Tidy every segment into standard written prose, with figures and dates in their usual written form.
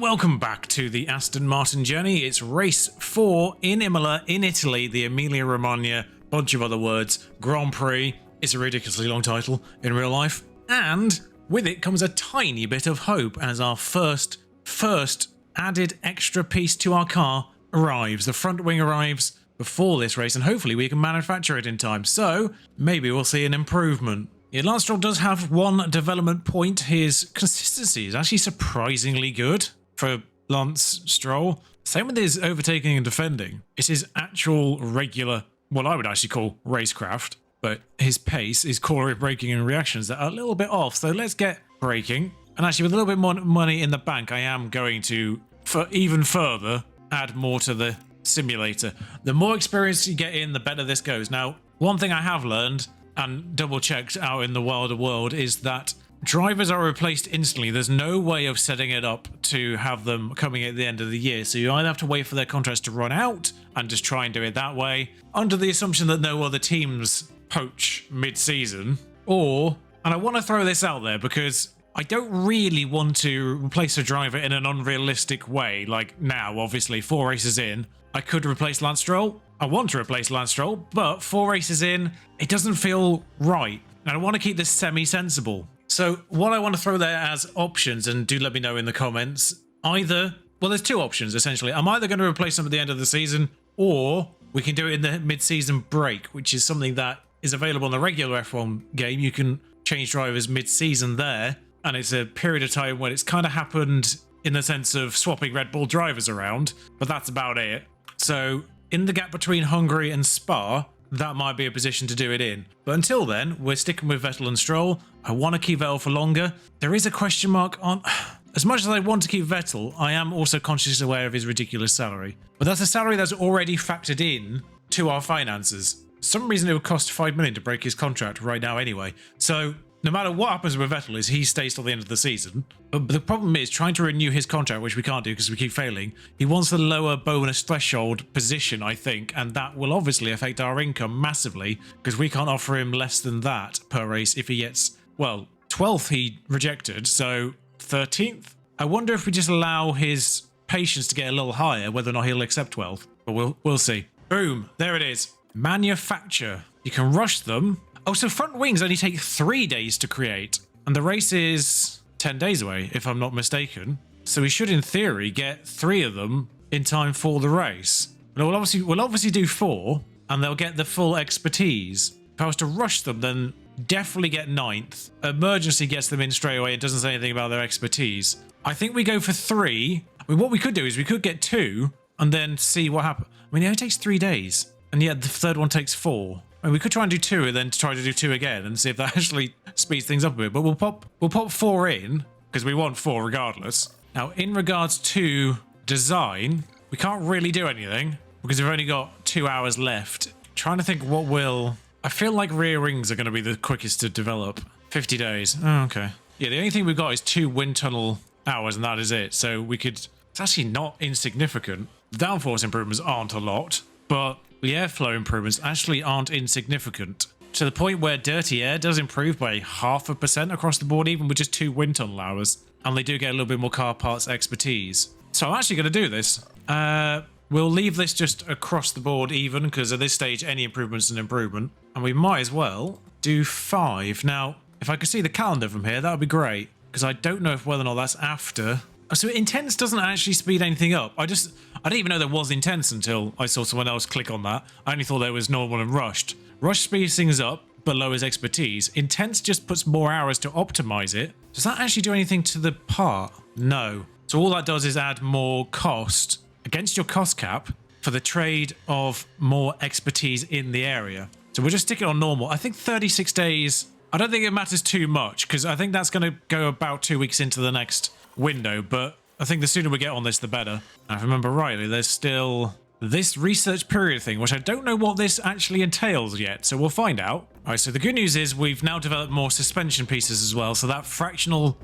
and welcome back to the Aston Martin journey. It's race 4 in Imola, in Italy, the Emilia-Romagna, bunch of other words, Grand Prix. It's a ridiculously long title in real life. And with it comes a tiny bit of hope as our first added extra piece to our car arrives. The front wing arrives before this race, and hopefully we can manufacture it in time. So maybe we'll see an improvement. Yeah, Lance Stroll does have one development point. His consistency is actually surprisingly good for Lance Stroll. Same with his overtaking and defending. It's his actual regular, what I would actually call racecraft, but his pace, his corner braking and reactions that are a little bit off. So let's get braking. And actually with a little bit more money in the bank, I am going to, for even further, add more to the simulator. The more experience you get in, the better this goes. Now, one thing I have learned and double checked out in the wilder world is that drivers are replaced instantly. There's no way of setting it up to have them coming at the end of the year. So you either have to wait for their contracts to run out and just try and do it that way, under the assumption that no other teams poach mid-season, or, and I want to throw this out there because I don't really want to replace a driver in an unrealistic way. Like now, obviously, 4 races in, I could replace Lance Stroll. I want to replace Lance Stroll, but 4 races in, it doesn't feel right. And I want to keep this semi-sensible. So what I want to throw there as options, and do let me know in the comments, either, well, there's 2 options, essentially. I'm either going to replace them at the end of the season, or we can do it in the mid-season break, which is something that is available in the regular F1 game. You can change drivers mid-season there, and it's a period of time when it's kind of happened in the sense of swapping Red Bull drivers around, but that's about it. So in the gap between Hungary and Spa, that might be a position to do it in. But until then, we're sticking with Vettel and Stroll. I want to keep Vettel for longer. There is a question mark on... As much as I want to keep Vettel, I am also consciously aware of his ridiculous salary. But that's a salary that's already factored in to our finances. For some reason it would cost 5 million to break his contract right now anyway. So no matter what happens with Vettel is he stays till the end of the season. But the problem is trying to renew his contract, which we can't do because we keep failing. He wants the lower bonus threshold position, I think, and that will obviously affect our income massively because we can't offer him less than that per race if he gets, well, 12th he rejected, so 13th? I wonder if we just allow his patience to get a little higher, whether or not he'll accept 12th. But we'll see. Boom, there it is. Manufacture. You can rush them. Oh, so front wings only take 3 days to create, and the race is 10 days away, if I'm not mistaken. So we should, in theory, get 3 of them in time for the race. But we'll obviously do 4, and they'll get the full expertise. If I was to rush them, then definitely get 9th. Emergency gets them in straight away. It doesn't say anything about their expertise. I think we go for 3. I mean, what we could do is we could get 2 and then see what happens. I mean, it only takes 3 days, and yet the third one takes 4. I mean, we could try and do 2 and then try to do 2 again and see if that actually speeds things up a bit. But we'll pop 4 in because we want 4 regardless. Now, in regards to design, we can't really do anything because we've only got 2 hours left. Trying to think what will... I feel like rear wings are going to be the quickest to develop. 50 days. Oh, okay. Yeah, the only thing we've got is 2 wind tunnel hours and that is it. So we could... It's actually not insignificant. The downforce improvements aren't a lot, but the airflow improvements actually aren't insignificant, to the point where dirty air does improve by 0.5% across the board, even with just 2 wind tunnel hours, and they do get a little bit more car parts expertise. So I'm actually going to do this. We'll leave this just across the board even, because at this stage any improvement's an improvement, and we might as well do 5. Now, if I could see the calendar from here, that would be great, because I don't know whether or not that's after. So intense doesn't actually speed anything up. I didn't even know there was intense until I saw someone else click on that. I only thought there was normal and rushed. Rush speeds things up, but lowers expertise. Intense just puts more hours to optimize it. Does that actually do anything to the part? No. So all that does is add more cost against your cost cap for the trade of more expertise in the area. So we'll just stick it on normal. I think 36 days, I don't think it matters too much because I think that's going to go about 2 weeks into the next window, but I think the sooner we get on this, the better. And if I remember rightly, there's still this research period thing, which I don't know what this actually entails yet, so we'll find out. All right, so the good news is we've now developed more suspension pieces as well, so that fractional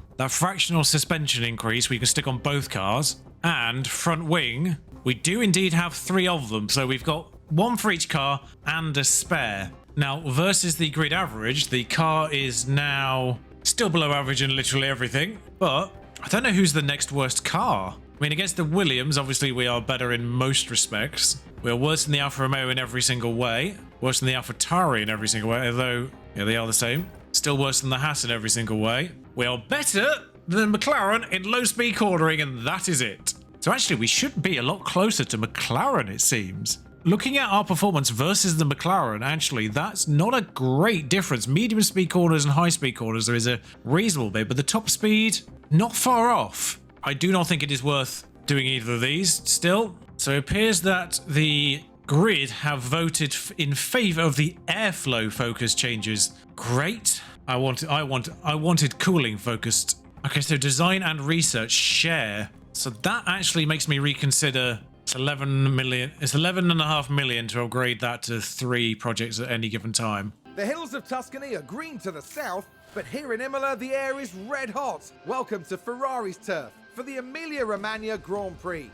suspension increase we can stick on both cars. And front wing, we do indeed have 3 of them, so we've got 1 for each car and a spare. Now, versus the grid average, the car is now still below average in literally everything, but I don't know who's the next worst car. I mean, against the Williams, obviously we are better in most respects. We're worse than the Alfa Romeo in every single way. Worse than the AlphaTauri in every single way, although yeah, they are the same. Still worse than the Haas in every single way. We are better than McLaren in low-speed cornering, and that is it. So actually, we should be a lot closer to McLaren, it seems. Looking at our performance versus the McLaren, actually, that's not a great difference. Medium speed corners and high speed corners, there is a reasonable bit, but the top speed, not far off. I do not think it is worth doing either of these still. So it appears that the grid have voted in favor of the airflow focus changes. Great. I wanted cooling focused. Okay, so design and research share. So that actually makes me reconsider. It's 11 million. It's 11.5 million to upgrade that to 3 projects at any given time. The hills of Tuscany are green to the south, but here in Imola, the air is red hot. Welcome to Ferrari's turf for the Emilia-Romagna Grand Prix.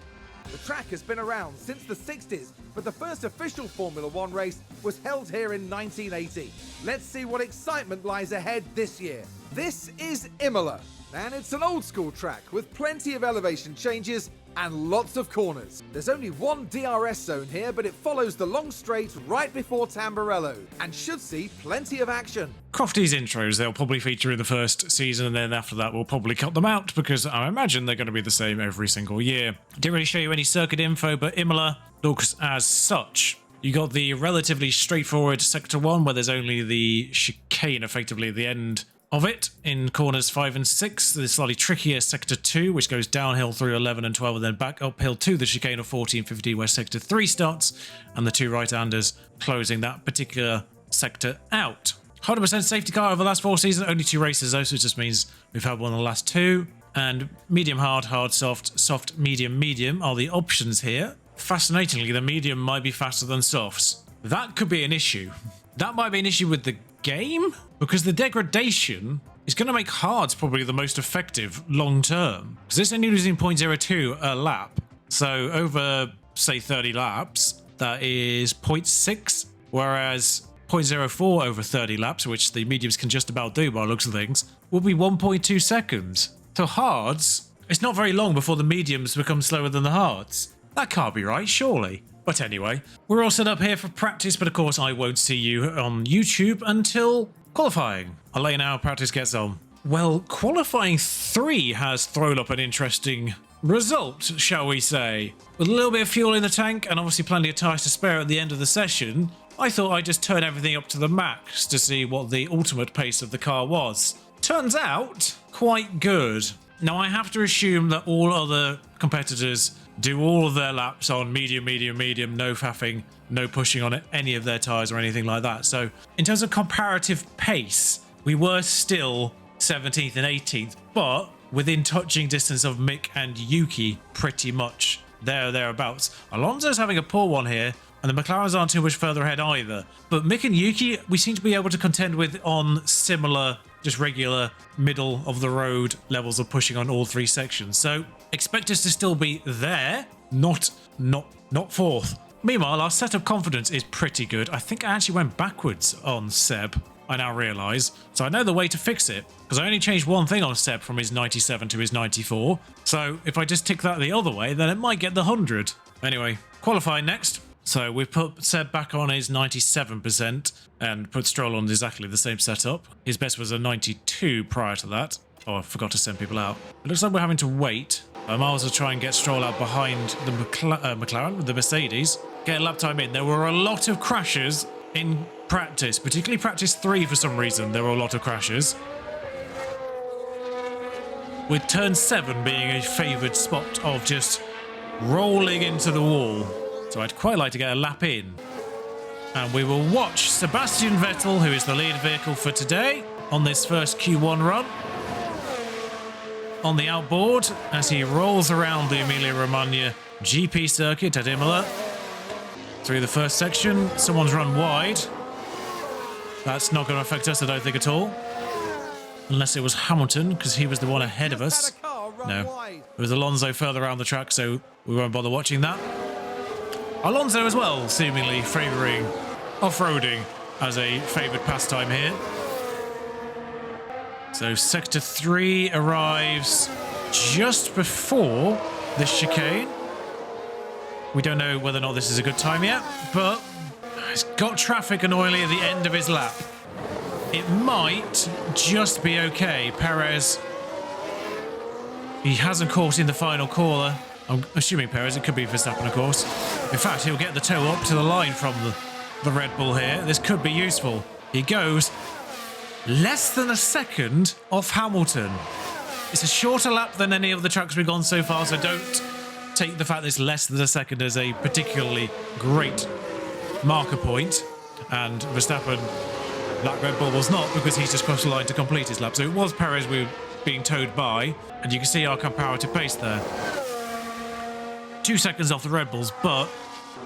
The track has been around since the 60s, but the first official Formula One race was held here in 1980. Let's see what excitement lies ahead this year. This is Imola, and it's an old school track with plenty of elevation changes and lots of corners. There's only one DRS zone here, but it follows the long straight right before Tamburello and should see plenty of action. Crofty's intros, they'll probably feature in the first season, and then after that we'll probably cut them out because I imagine they're going to be the same every single year. Didn't really show you any circuit info, but Imola looks as such. You got the relatively straightforward Sector 1 where there's only the chicane effectively at the end of it in corners 5 and 6. The slightly trickier Sector 2, which goes downhill through 11 and 12 and then back uphill to the chicane of 14 and 15 where Sector 3 starts, and the 2 right-handers closing that particular sector out. 100% safety car over the last 4 seasons, only 2 races though, so it just means we've had one in the last 2. And medium hard, hard soft, soft medium medium are the options here. Fascinatingly, the medium might be faster than softs. That could be an issue. That might be an issue with the game, because the degradation is going to make hards probably the most effective long term. Because it's only losing 0.02 a lap. So over, say, 30 laps, that is 0.6, whereas 0.04 over 30 laps, which the mediums can just about do by the looks of things, will be 1.2 seconds. So hards, it's not very long before the mediums become slower than the hards. That can't be right, surely. But anyway, we're all set up here for practice, but of course I won't see you on YouTube until qualifying. I'll let you know how practice gets on. Well, qualifying 3 has thrown up an interesting result, shall we say. With a little bit of fuel in the tank and obviously plenty of tyres to spare at the end of the session, I thought I'd just turn everything up to the max to see what the ultimate pace of the car was. Turns out, quite good. Now I have to assume that all other competitors do all of their laps on medium, medium, medium, no faffing, no pushing on any of their tyres or anything like that. So in terms of comparative pace, we were still 17th and 18th, but within touching distance of Mick and Yuki pretty much thereabouts. Alonso's having a poor one here, and the McLarens aren't too much further ahead either. But Mick and Yuki, we seem to be able to contend with on similar, just regular middle of the road levels of pushing on all 3 sections. So expect us to still be there, not 4th. Meanwhile, our setup confidence is pretty good. I think I actually went backwards on Seb, I now realise. So I know the way to fix it, because I only changed one thing on Seb from his 97 to his 94. So if I just tick that the other way, then it might get the 100. Anyway, qualifying next. So we've put Seb back on his 97% and put Stroll on exactly the same setup. His best was a 92 prior to that. Oh, I forgot to send people out. It looks like we're having to wait miles to try and get Stroll out behind the McLaren, the Mercedes. Get a lap time in. There were a lot of crashes in practice, particularly practice 3 for some reason. There were a lot of crashes. With turn 7 being a favoured spot of just rolling into the wall. So I'd quite like to get a lap in. And we will watch Sebastian Vettel, who is the lead vehicle for today, on this first Q1 run, on the outboard as he rolls around the Emilia-Romagna GP circuit at Imola. Through the first section, someone's run wide. That's not going to affect us, I don't think, at all. Unless it was Hamilton, because he was the one ahead of us. No, it was Alonso further around the track, so we won't bother watching that. Alonso as well, seemingly favouring off-roading as a favoured pastime here. So Sector 3 arrives just before the chicane. We don't know whether or not this is a good time yet, but it's got traffic annoyingly at the end of his lap. It might just be okay. Perez, he hasn't caught in the final corner. I'm assuming Perez, it could be Verstappen, of course. In fact, he'll get the toe up to the line from the Red Bull here. This could be useful. He goes less than a second off Hamilton. It's a shorter lap than any of the tracks we've gone so far, so don't take the fact that it's less than a second as a particularly great marker point. And Verstappen, that Red Bull was not, because he's just crossed the line to complete his lap. So it was Perez we were being towed by, and you can see our comparative pace there. 2 seconds off the Red Bulls, but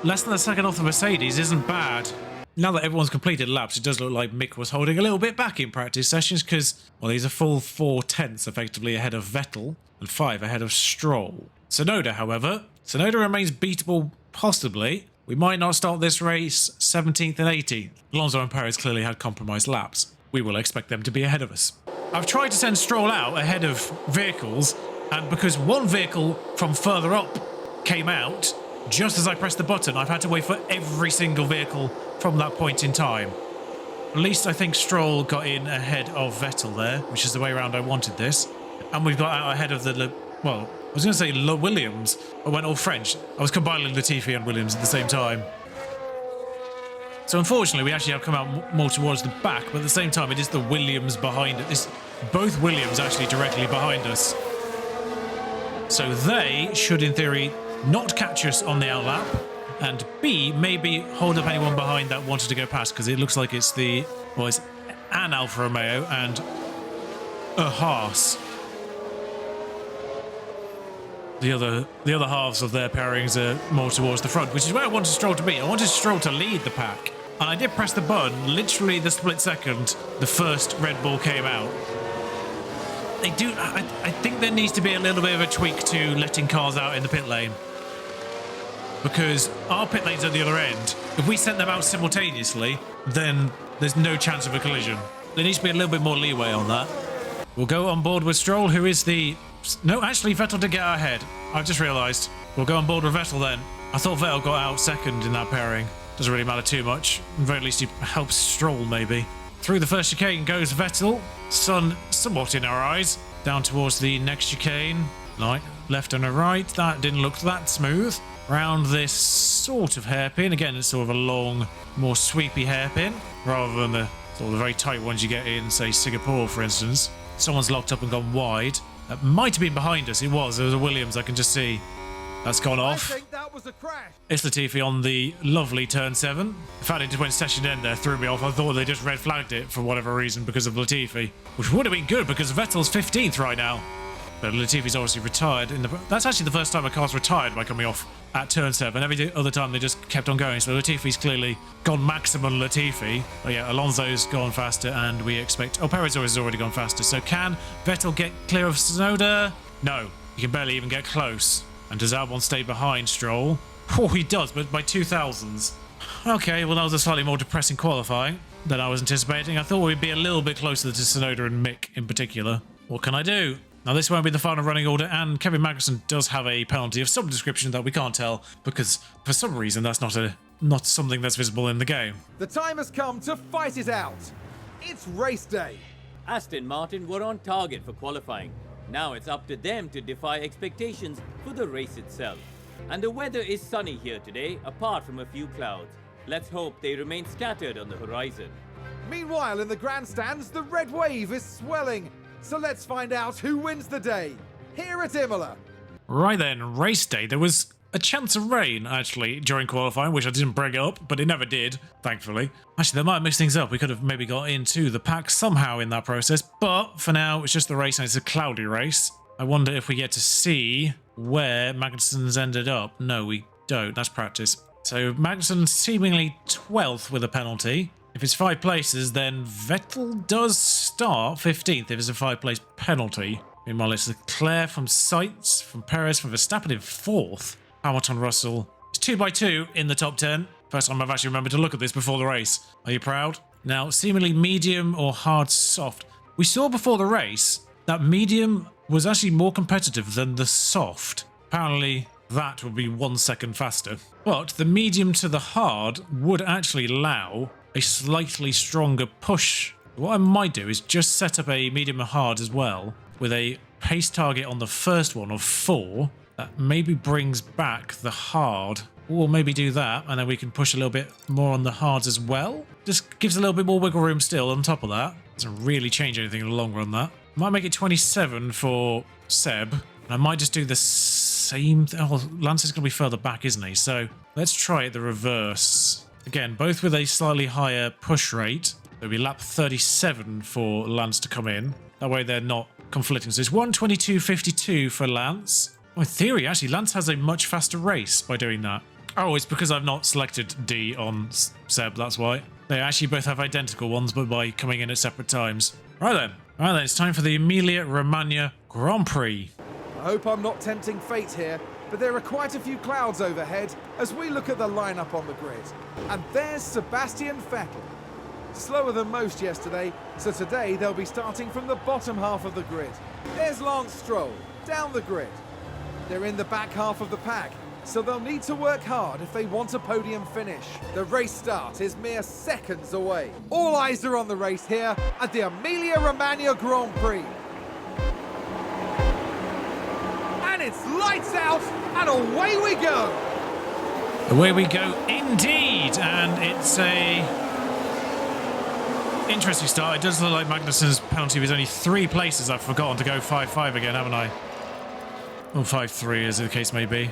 less than a second off the Mercedes isn't bad. Now that everyone's completed laps, it does look like Mick was holding a little bit back in practice sessions because, well, he's a full 4 tenths effectively ahead of Vettel and 5 ahead of Stroll. Tsunoda, however, Tsunoda remains beatable possibly. We might not start this race 17th and 18th. Alonso and Perez clearly had compromised laps. We will expect them to be ahead of us. I've tried to send Stroll out ahead of vehicles, and because one vehicle from further up came out, just as I pressed the button, I've had to wait for every single vehicle from that point in time. At least I think Stroll got in ahead of Vettel there, which is the way around I wanted this. And we've got out ahead of the, well, I was going to say Williams. I went all French. I was combining Latifi and Williams at the same time. So unfortunately, we actually have come out more towards the back, but at the same time, it is the Williams behind it. It's both Williams actually directly behind us. So they should, in theory, not catch us on the outlap, and B, maybe hold up anyone behind that wanted to go past, because it looks like it's it's an Alfa Romeo and a Haas. The other halves of their pairings are more towards the front, which is where I wanted Stroll to be. I wanted Stroll to lead the pack, and I did press the button literally the split second the first Red Bull came out. I think there needs to be a little bit of a tweak to letting cars out in the pit lane, because our pit lane's at the other end. If we sent them out simultaneously, then there's no chance of a collision. There needs to be a little bit more leeway on that. We'll go on board with Stroll, who is the... No, actually, Vettel did get out ahead. I've just realised. We'll go on board with Vettel then. I thought Vettel got out second in that pairing. Doesn't really matter too much. At the very least, he helps Stroll, maybe. Through the first chicane goes Vettel. Sun somewhat in our eyes. Down towards the next chicane. Like left and a right. That didn't look that smooth. Round this sort of hairpin. Again, it's sort of a long, more sweepy hairpin, rather than the sort of the very tight ones you get in, say, Singapore, for instance. Someone's locked up and gone wide. That might have been behind us. It was. There was a Williams, I can just see. That's gone off. I think that was a crash. It's Latifi on the lovely turn 7. In fact, it just went session end there, threw me off. I thought they just red flagged it for whatever reason because of Latifi, which would have been good because Vettel's 15th right now. But Latifi's obviously retired. That's actually the first time a car's retired by coming off at turn 7. Every other time they just kept on going. So Latifi's clearly gone maximum Latifi. Oh yeah, Alonso's gone faster, and we expect... Oh, Perez has already gone faster. So can Vettel get clear of Tsunoda? No, he can barely even get close. And does Albon stay behind Stroll? Oh, he does, but by 2,000s. Okay, well, that was a slightly more depressing qualifying than I was anticipating. I thought we'd be a little bit closer to Tsunoda and Mick in particular. What can I do? Now, this won't be the final running order, and Kevin Magnussen does have a penalty of some description that we can't tell, because for some reason that's not something that's visible in the game. The time has come to fight it out. It's race day. Aston Martin were on target for qualifying. Now it's up to them to defy expectations for the race itself. And the weather is sunny here today, apart from a few clouds. Let's hope they remain scattered on the horizon. Meanwhile, in the grandstands, the red wave is swelling. So let's find out who wins the day here at Imola. Right then, race day. There was a chance of rain, actually, during qualifying, which I didn't bring up, but it never did, thankfully. Actually, they might have mixed things up. We could have maybe got into the pack somehow in that process, but for now, it's just the race, and it's a cloudy race. I wonder if we get to see where Magnussen's ended up. No, we don't. That's practice. So Magnussen seemingly 12th with a penalty. If it's 5 places, then Vettel does start 15th if it's a 5-place penalty. Meanwhile, it's Leclerc from Sainz, from Perez, from Verstappen in 4th. Hamilton, Russell. It's 2 by 2 in the top 10. First time I've actually remembered to look at this before the race. Are you proud? Now, seemingly medium or hard soft. We saw before the race that medium was actually more competitive than the soft. Apparently, that would be 1 second faster. But the medium to the hard would actually allow a slightly stronger push. What I might do is just set up a medium and hard as well, with a pace target on the first one of 4. That maybe brings back the hard. We'll maybe do that, and then we can push a little bit more on the hards as well. Just gives a little bit more wiggle room still on top of that. Doesn't really change anything in the long run, that. Might make it 27 for Seb. And I might just do the same... Oh, Lance is going to be further back, isn't he? So let's try it the reverse. Again, both with a slightly higher push rate. It'll be lap 37 for Lance to come in. That way they're not conflicting. So it's 1:22.52 for Lance. Well, in theory, actually, Lance has a much faster race by doing that. Oh, it's because I've not selected D on Seb, that's why. They actually both have identical ones, but by coming in at separate times. Right then, it's time for the Emilia-Romagna Grand Prix. I hope I'm not tempting fate here, but there are quite a few clouds overhead as we look at the lineup on the grid. And there's Sebastian Vettel. Slower than most yesterday, so today they'll be starting from the bottom half of the grid. There's Lance Stroll, down the grid. They're in the back half of the pack, so they'll need to work hard if they want a podium finish. The race start is mere seconds away. All eyes are on the race here at the Emilia-Romagna Grand Prix. And it's lights out, and away we go! Away we go indeed, and it's a interesting start. It does look like Magnussen's penalty was only 3 places. I've forgotten to go 5-5 again, haven't I? Or 5-3 as the case may be.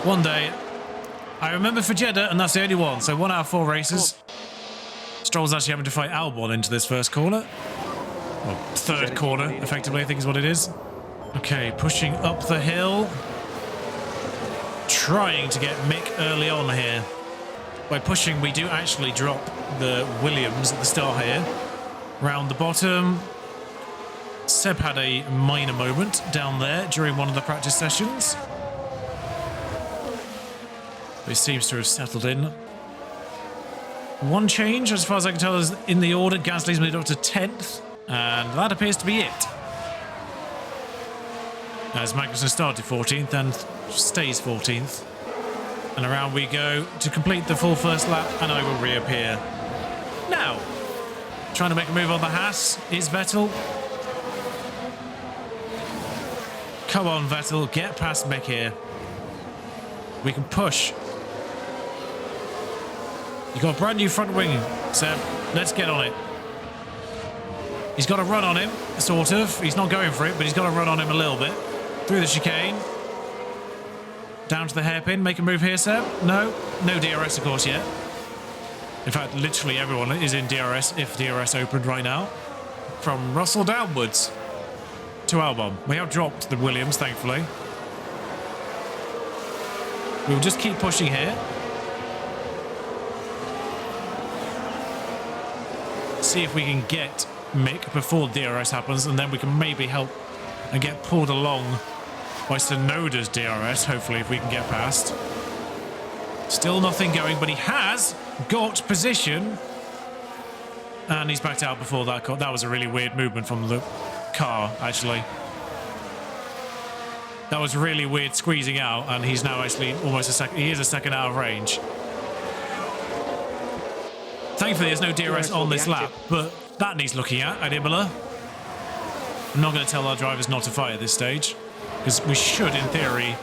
One day, I remember for Jeddah, and that's the only one. So 1 out of 4 races. Stroll's actually having to fight Albon into this first corner. Well, third corner, effectively, I think is what it is. Okay, pushing up the hill. Trying to get Mick early on here. By pushing, we do actually drop the Williams at the start here. Round the bottom. Seb had a minor moment down there during one of the practice sessions. It seems to have settled in. One change, as far as I can tell, is in the order. Gasly's moved up to 10th, and that appears to be it. As Magnussen started 14th and stays 14th. And around we go to complete the full first lap, and I will reappear. Now, trying to make a move on the Haas is Vettel. Come on, Vettel, get past Mick here. We can push. You've got a brand new front wing, Seb. Let's get on it. He's got a run on him, sort of. He's not going for it, but he's got a run on him a little bit. Through the chicane. Down to the hairpin. Make a move here, Seb. No. No DRS, of course, yet. In fact, literally everyone is in DRS, if DRS opened right now. From Russell downwards to Albon. We have dropped the Williams, thankfully. We'll just keep pushing here. See if we can get Mick before DRS happens, and then we can maybe help and get pulled along by Tsunoda's DRS, hopefully, if we can get past. Still nothing going, but he has got position. And he's backed out before that. That was a really weird movement from the car, actually. That was really weird squeezing out, and he's now actually almost a second. He is a second out of range. Thankfully, there's no DRS on this lap, but that needs looking at Imola. I'm not going to tell our drivers not to fight at this stage, because we should, in theory,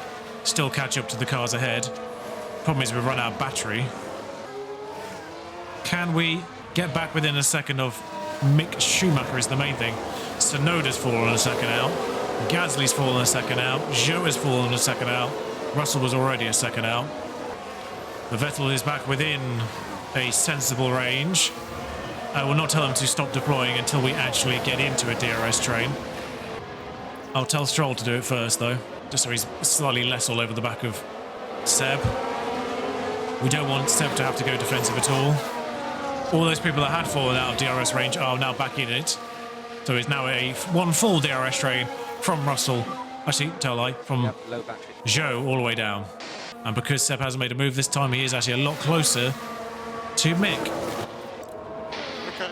still catch up to the cars ahead. Problem is we've run out of battery. Can we get back within a second of Mick Schumacher is the main thing. Tsunoda's fallen a second out. Gasly's fallen a second out. Zhou has fallen a second out. Russell was already a second out. The Vettel is back within a sensible range. I will not tell them to stop deploying until we actually get into a DRS train. I'll tell Stroll to do it first, though, just so he's slightly less all over the back of Seb. We don't want Seb to have to go defensive at all. All those people that had fallen out of DRS range are now back in it. So it's now a one full DRS train from Russell. Actually, tell a lie, from Zhou all the way down. And because Seb hasn't made a move this time, he is actually a lot closer to Mick. Okay.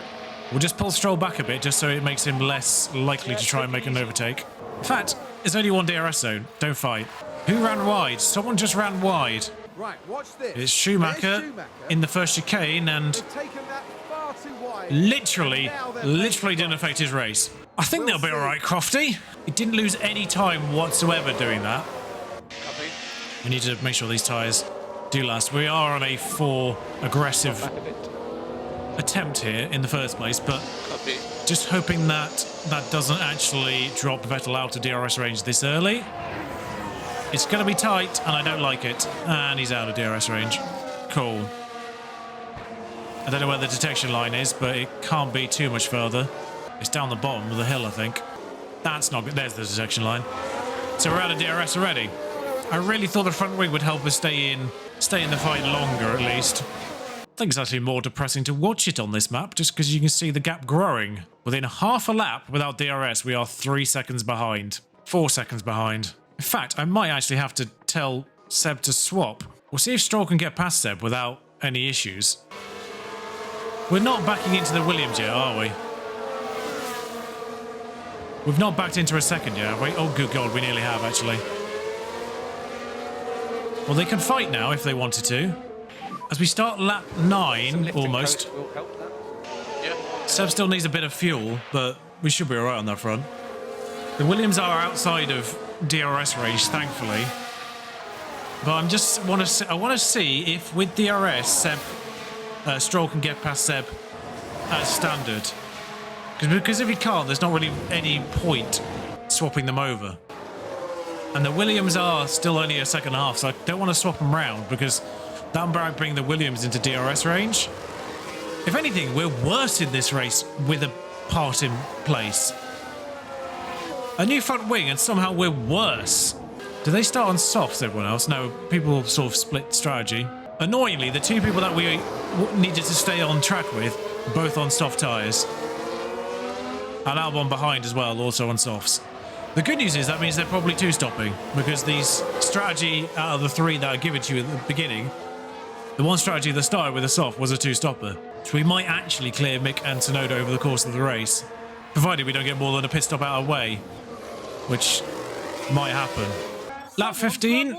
We'll just pull Stroll back a bit just so it makes him less likely to try and make an overtake. In fact, there's only one DRS zone. Don't fight. Who ran wide? Someone just ran wide. Right, watch this. It's Schumacher in the first chicane and They've taken that far too wide. literally Literally didn't affect his race. I think they'll be all right, Crofty. He didn't lose any time whatsoever doing that. Copy. We need to make sure these tyres do last. We are on a 4 aggressive Back a bit. attempt here in the first place, but Copy. just hoping that that doesn't actually drop Vettel out of DRS range this early. It's going to be tight, and I don't like it. And he's out of DRS range. Cool. I don't know where the detection line is, but it can't be too much further. It's down the bottom of the hill, I think. That's not good. There's the detection line. So we're out of DRS already. I really thought the front wing would help us stay in the fight longer, at least. I think it's actually more depressing to watch it on this map, just because you can see the gap growing. Within half a lap without DRS, we are 3 seconds behind. 4 seconds behind. In fact, I might actually have to tell Seb to swap. We'll see if Stroll can get past Seb without any issues. We're not backing into the Williams yet, are we? We've not backed into a second yet, have we? Oh, good God, we nearly have, actually. Well, they can fight now if they wanted to. As we start lap 9, almost. Will help that. Yeah. Seb still needs a bit of fuel, but we should be all right on that front. The Williams are outside of DRS range, thankfully. But I want to see if with DRS, Stroll can get past Seb at standard. Because if he can't, there's not really any point swapping them over. And the Williams are still only a second half, so I don't want to swap them round because that might bring the Williams into DRS range. If anything, we're worse in this race with a part in place. A new front wing, and somehow we're worse. Do they start on softs, everyone else? No, people sort of split strategy. Annoyingly, the two people that we needed to stay on track with, both on soft tyres. And Albon behind as well, also on softs. The good news is that means they're probably two-stopping, because these strategy out of the 3 that I given to you at the beginning, the one strategy that started with a soft was a two-stopper. So we might actually clear Mick and Tsunoda over the course of the race, provided we don't get more than a pit stop out of the way, which might happen. Lap 15,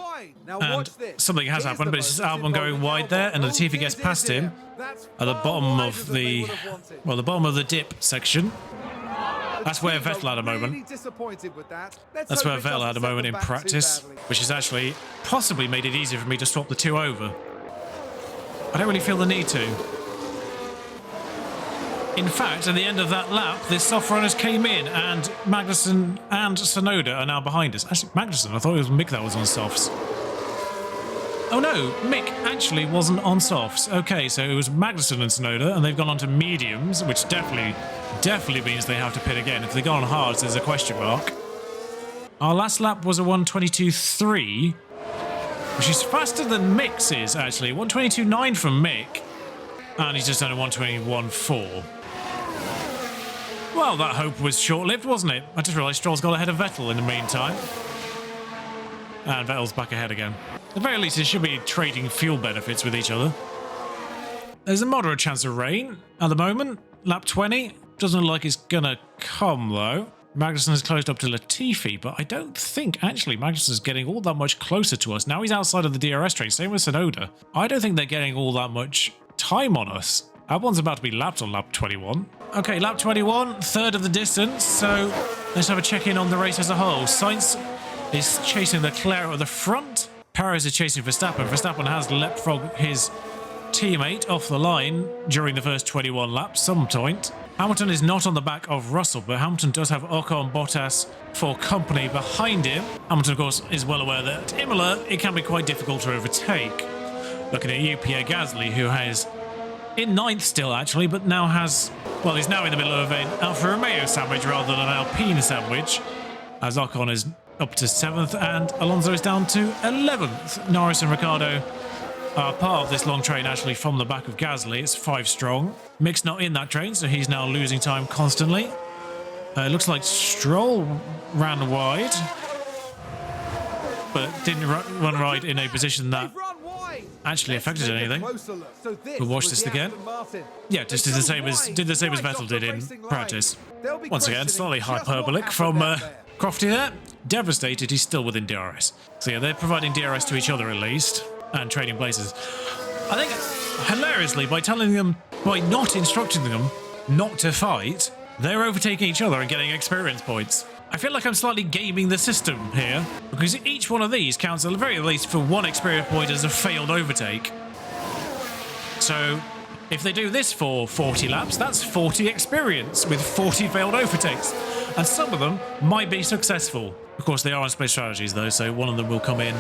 and something has happened, but it's just Albon going wide there, and Latifi gets past him at the bottom of the, well, the bottom of the dip section. That's where Vettel had a moment. That's where Vettel had a moment in practice, which has actually possibly made it easier for me to swap the 2 over. I don't really feel the need to. In fact, at the end of that lap, the soft runners came in, and Magnussen and Tsunoda are now behind us. Actually, Magnussen, I thought it was Mick that was on softs. Oh no, Mick actually wasn't on softs. Okay, so it was Magnussen and Tsunoda, and they've gone on to mediums, which definitely means they have to pit again. If they go on hards, there's a question mark. Our last lap was a 1:22.3, which is faster than Mick's is, actually. 1:22.9 from Mick, and he's just done a 1:21.4. Well, that hope was short-lived, wasn't it? I just realised Stroll's got ahead of Vettel in the meantime. And Vettel's back ahead again. At the very least, it should be trading fuel benefits with each other. There's a moderate chance of rain at the moment. Lap 20. Doesn't look like it's gonna come, though. Magnussen has closed up to Latifi, but I don't think, actually, Magnussen's getting all that much closer to us. Now he's outside of the DRS train, same with Tsunoda. I don't think they're getting all that much time on us. Albon's about to be lapped on lap 21. Okay, lap 21, third of the distance, so let's have a check-in on the race as a whole. Sainz is chasing Leclerc at the front. Perez is chasing Verstappen. Verstappen has leapfrogged his teammate off the line during the first 21 laps, some point. Hamilton is not on the back of Russell, but Hamilton does have Ocon, Bottas for company behind him. Hamilton, of course, is well aware that at Imola, it can be quite difficult to overtake. Looking at you, Pierre Gasly, who has in 9th still, actually, but now has, well, he's now in the middle of an Alfa Romeo sandwich rather than an Alpine sandwich, as Ocon is up to 7th and Alonso is down to 11th. Norris and Ricciardo are part of this long train, actually, from the back of Gasly. It's 5 strong. Mick's not in that train, so he's now losing time constantly. It looks like Stroll ran wide, but didn't run wide in a position that actually affected Take a anything. closer look. So We'll watch was this the again. Aston Martin. Yeah, just They did the go same as right Vettel off did the in racing practice. line. They'll be Once again, slightly questioning just what hyperbolic happened from out there. Crofty there. Devastated he's still within DRS. So yeah, they're providing DRS to each other at least, and trading places. I think, hilariously, by not instructing them not to fight, they're overtaking each other and getting experience points. I feel like I'm slightly gaming the system here, because each one of these counts at the very least for 1 experience point as a failed overtake. So if they do this for 40 laps, that's 40 experience with 40 failed overtakes. And some of them might be successful. Of course, they are on split strategies though, so one of them will come in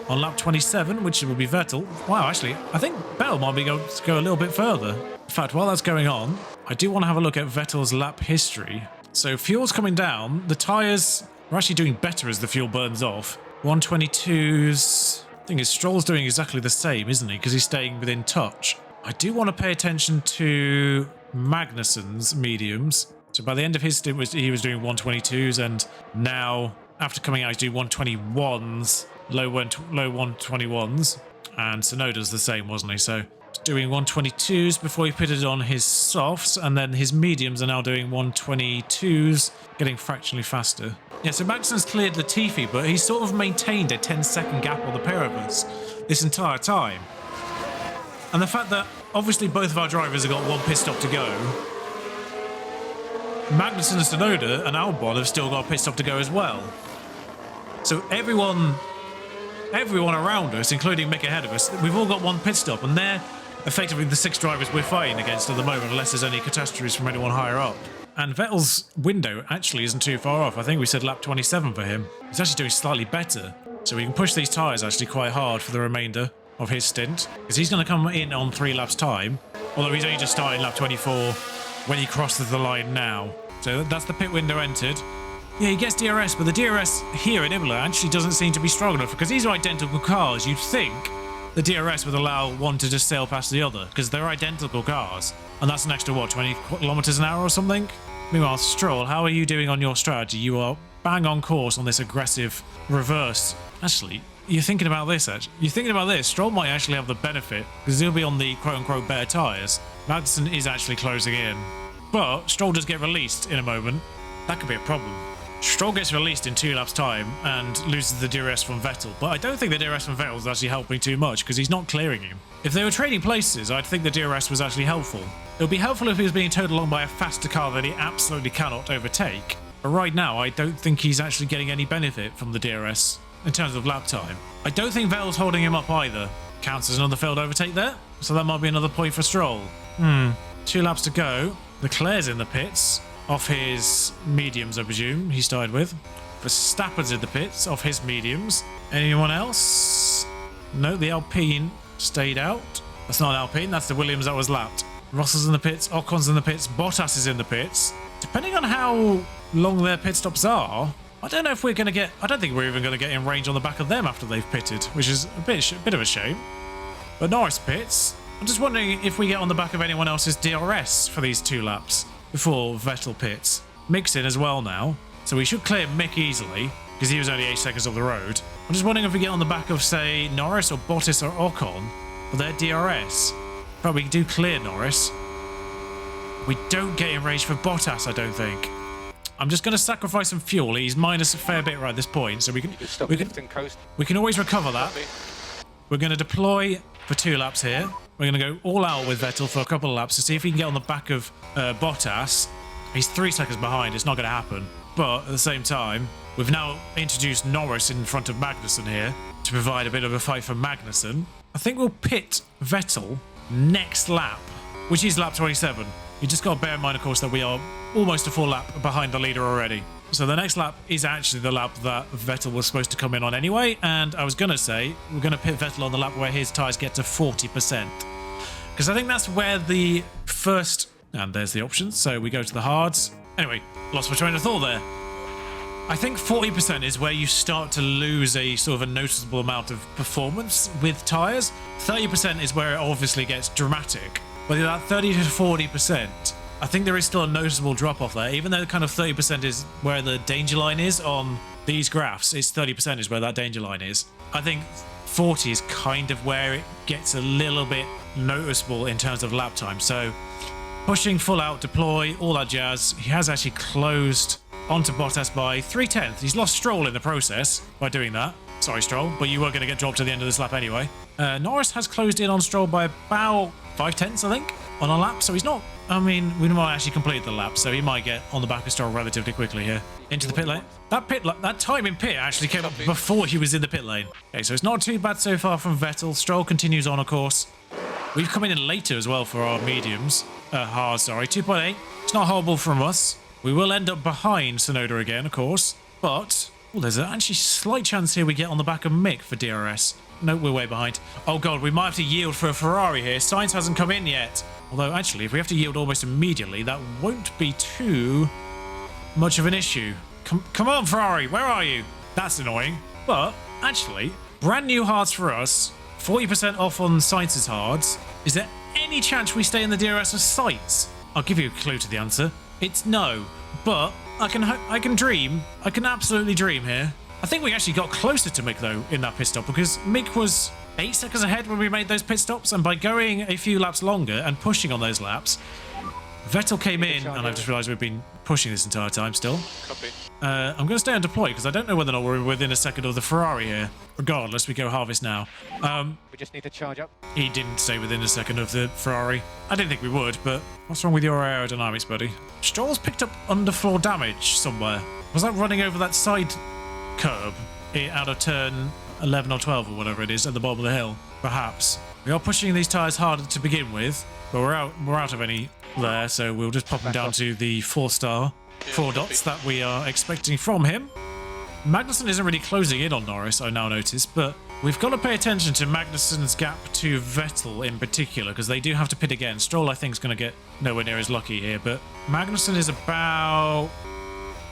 on lap 27, which will be Vettel. Wow, actually, I think Vettel might be going to go a little bit further. In fact, while that's going on, I do want to have a look at Vettel's lap history. So fuel's coming down. The tyres are actually doing better as the fuel burns off. 122's... thing is, Stroll's doing exactly the same, isn't he? Because he's staying within touch. I do want to pay attention to Magnussen's mediums. So by the end of his stint, he was doing 122s, and now, after coming out, he's doing 121s, low 121s. And Tsunoda's the same, wasn't he? So doing 122s before he pitted on his softs, and then his mediums are now doing 122s, getting fractionally faster. Yeah, so Magnussen's cleared Latifi, but he's sort of maintained a 10-second gap on the pair of us this entire time. And the fact that obviously both of our drivers have got 1 pit stop to go, Magnussen and Tsunoda and Albon have still got a pit stop to go as well. So everyone around us, including Mick ahead of us, we've all got 1 pit stop, and they're effectively the 6 drivers we're fighting against at the moment, unless there's any catastrophes from anyone higher up. And Vettel's window actually isn't too far off. I think we said lap 27 for him. He's actually doing slightly better. So we can push these tyres actually quite hard for the remainder of his stint, because he's going to come in on 3 laps time, although he's only just starting lap 24 when he crosses the line now. So that's the pit window entered. Yeah, he gets DRS, but the DRS here in Imola actually doesn't seem to be strong enough, because these are identical cars. You'd think the DRS would allow one to just sail past the other, because they're identical cars. And that's an extra, what, 20 kilometers an hour or something? Meanwhile, Stroll, how are you doing on your strategy? You are bang on course on this aggressive reverse. Actually, you're thinking about this, Stroll might actually have the benefit, because he'll be on the quote-unquote better tyres. Magnussen is actually closing in. But Stroll does get released in a moment. That could be a problem. Stroll gets released in 2 laps time and loses the DRS from Vettel, but I don't think the DRS from Vettel is actually helping too much, because he's not clearing him. If they were trading places, I'd think the DRS was actually helpful. It would be helpful if he was being towed along by a faster car that he absolutely cannot overtake. But right now, I don't think he's actually getting any benefit from the DRS in terms of lap time. I don't think Vettel's holding him up either. Counts as another failed overtake there, so that might be another point for Stroll. 2 laps to go. Leclerc's in the pits, off his mediums, I presume, he started with. Verstappen's in the pits, off his mediums. Anyone else? No, the Alpine stayed out. That's not an Alpine, that's the Williams that was lapped. Russell's in the pits, Ocon's in the pits, Bottas is in the pits. Depending on how long their pit stops are, I don't know if we're going to get... I don't think we're even going to get in range on the back of them after they've pitted, which is a bit of a shame. But Norris pits. I'm just wondering if we get on the back of anyone else's DRS for these 2 laps before Vettel pits. Mick's in as well now, so we should clear Mick easily, because he was only 8 seconds off the road. I'm just wondering if we get on the back of, say, Norris or Bottas or Ocon for their DRS. But we do clear Norris. We don't get in range for Bottas, I don't think. I'm just going to sacrifice some fuel. He's minus a fair bit right at this point, so we can always recover that. We're going to deploy for 2 laps here. We're going to go all out with Vettel for a couple of laps to see if he can get on the back of Bottas. He's 3 seconds behind. It's not going to happen. But at the same time, we've now introduced Norris in front of Magnussen here to provide a bit of a fight for Magnussen. I think we'll pit Vettel next lap, which is lap 27. You just got to bear in mind, of course, that we are almost a full lap behind the leader already. So the next lap is actually the lap that Vettel was supposed to come in on anyway, and I was going to say we're going to pit Vettel on the lap where his tyres get to 40%. Because I think that's where the first... And there's the options, so we go to the hards. Anyway, lost my train of thought there. I think 40% is where you start to lose a sort of a noticeable amount of performance with tyres. 30% is where it obviously gets dramatic. But that 30 to 40%, I think there is still a noticeable drop-off there, even though kind of 30% is where the danger line is on these graphs, it's 30% is where that danger line is. I think 40 is kind of where it gets a little bit noticeable in terms of lap time. So pushing full out, deploy, all that jazz. He has actually closed onto Bottas by 3/10. He's lost Stroll in the process by doing that. Sorry, Stroll, but you were going to get dropped at the end of this lap anyway. Norris has closed in on Stroll by about 5/10, I think, on a lap. So he's not, I mean, we might actually complete the lap, so he might get on the back of Stroll relatively quickly here. Into the pit lane. That time in pit actually came up before he was in the pit lane. Okay, so it's not too bad so far from Vettel. Stroll continues on, of course. We've come in later as well for our mediums. Hards, sorry, 2.8. It's not horrible from us. We will end up behind Tsunoda again, of course, but there's actually a slight chance here we get on the back of Mick for DRS. No, we're way behind. Oh god, we might have to yield for a Ferrari here. Sainz hasn't come in yet. Although, actually, if we have to yield almost immediately, that won't be too much of an issue. Come on, Ferrari, where are you? That's annoying. But, actually, brand new hards for us. 40% off on Sainz's hards. Is there any chance we stay in the DRS of Sainz? I'll give you a clue to the answer. It's no. But I can dream. I can absolutely dream here. I think we actually got closer to Mick, though, in that pit stop, because Mick was 8 seconds ahead when we made those pit stops, and by going a few laps longer and pushing on those laps, Vettel came in, and I've just realised we've been pushing this entire time still. Copy. I'm going to stay on deploy, because I don't know whether or not we're within a second of the Ferrari here. Regardless, we go harvest now. We just need to charge up. He didn't stay within a second of the Ferrari. I didn't think we would, but what's wrong with your aerodynamics, buddy? Stroll's picked up underfloor damage somewhere. Was that running over that side curb out of turn 11 or 12 or whatever it is at the bottom of the hill? Perhaps. We are pushing these tyres harder to begin with, but we're out of any there, so we'll just pop them down to the 4-star, 4 dots that we are expecting from him. Magnussen isn't really closing in on Norris, I now notice, but we've got to pay attention to Magnussen's gap to Vettel in particular, because they do have to pit again. Stroll, I think, is going to get nowhere near as lucky here, but Magnussen is about...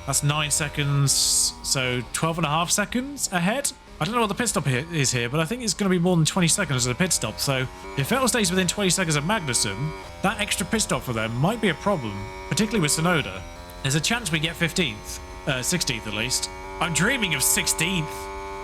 That's 9 seconds, so 12.5 seconds ahead. I don't know what the pit stop is here, but I think it's going to be more than 20 seconds as a pit stop. So if Vettel stays within 20 seconds of Magnussen, that extra pit stop for them might be a problem, particularly with Tsunoda. There's a chance we get 15th, 16th at least. I'm dreaming of 16th.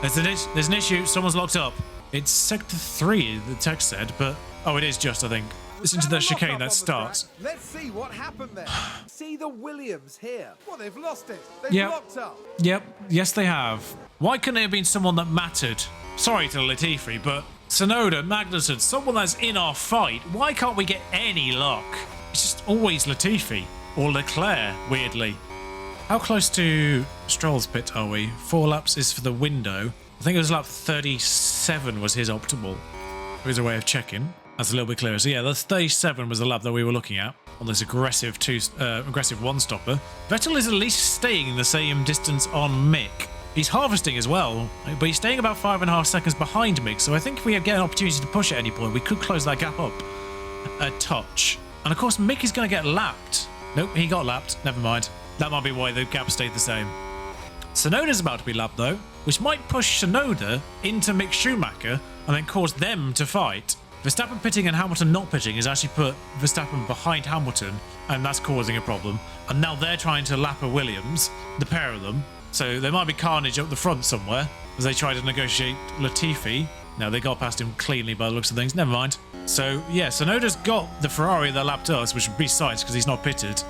There's an issue. Someone's locked up. It's sector 3, the text said, but oh, it is just, I think. Listen to the chicane that starts. Let's see what happened there. See the Williams here. Well, they've lost it. They've Yep. locked up. Yep, yes they have. Why couldn't it have been someone that mattered? Sorry to Latifi, but Tsunoda, Magnussen, someone that's in our fight. Why can't we get any luck? It's just always Latifi or Leclerc, weirdly. How close to Stroll's pit are we? 4 laps is for the window. I think it was lap 37 was his optimal. Here's a way of checking. That's a little bit clearer. So yeah, that's 37 was the lap that we were looking at on this aggressive one-stopper. Vettel is at least staying the same distance on Mick. He's harvesting as well, but he's staying about 5.5 seconds behind Mick. So I think if we get an opportunity to push at any point, we could close that gap up a touch. And of course, Mick is going to get lapped. Nope, he got lapped. Never mind. That might be why the gap stayed the same. Tsunoda's about to be lapped though, which might push Tsunoda into Mick Schumacher and then cause them to fight. Verstappen pitting and Hamilton not pitting has actually put Verstappen behind Hamilton, and that's causing a problem. And now they're trying to lap a Williams, the pair of them. So there might be carnage up the front somewhere as they try to negotiate Latifi. Now they got past him cleanly by the looks of things. Never mind. So yeah, Tsunoda's got the Ferrari that lapped us, which would be Sainz because he's not pitted,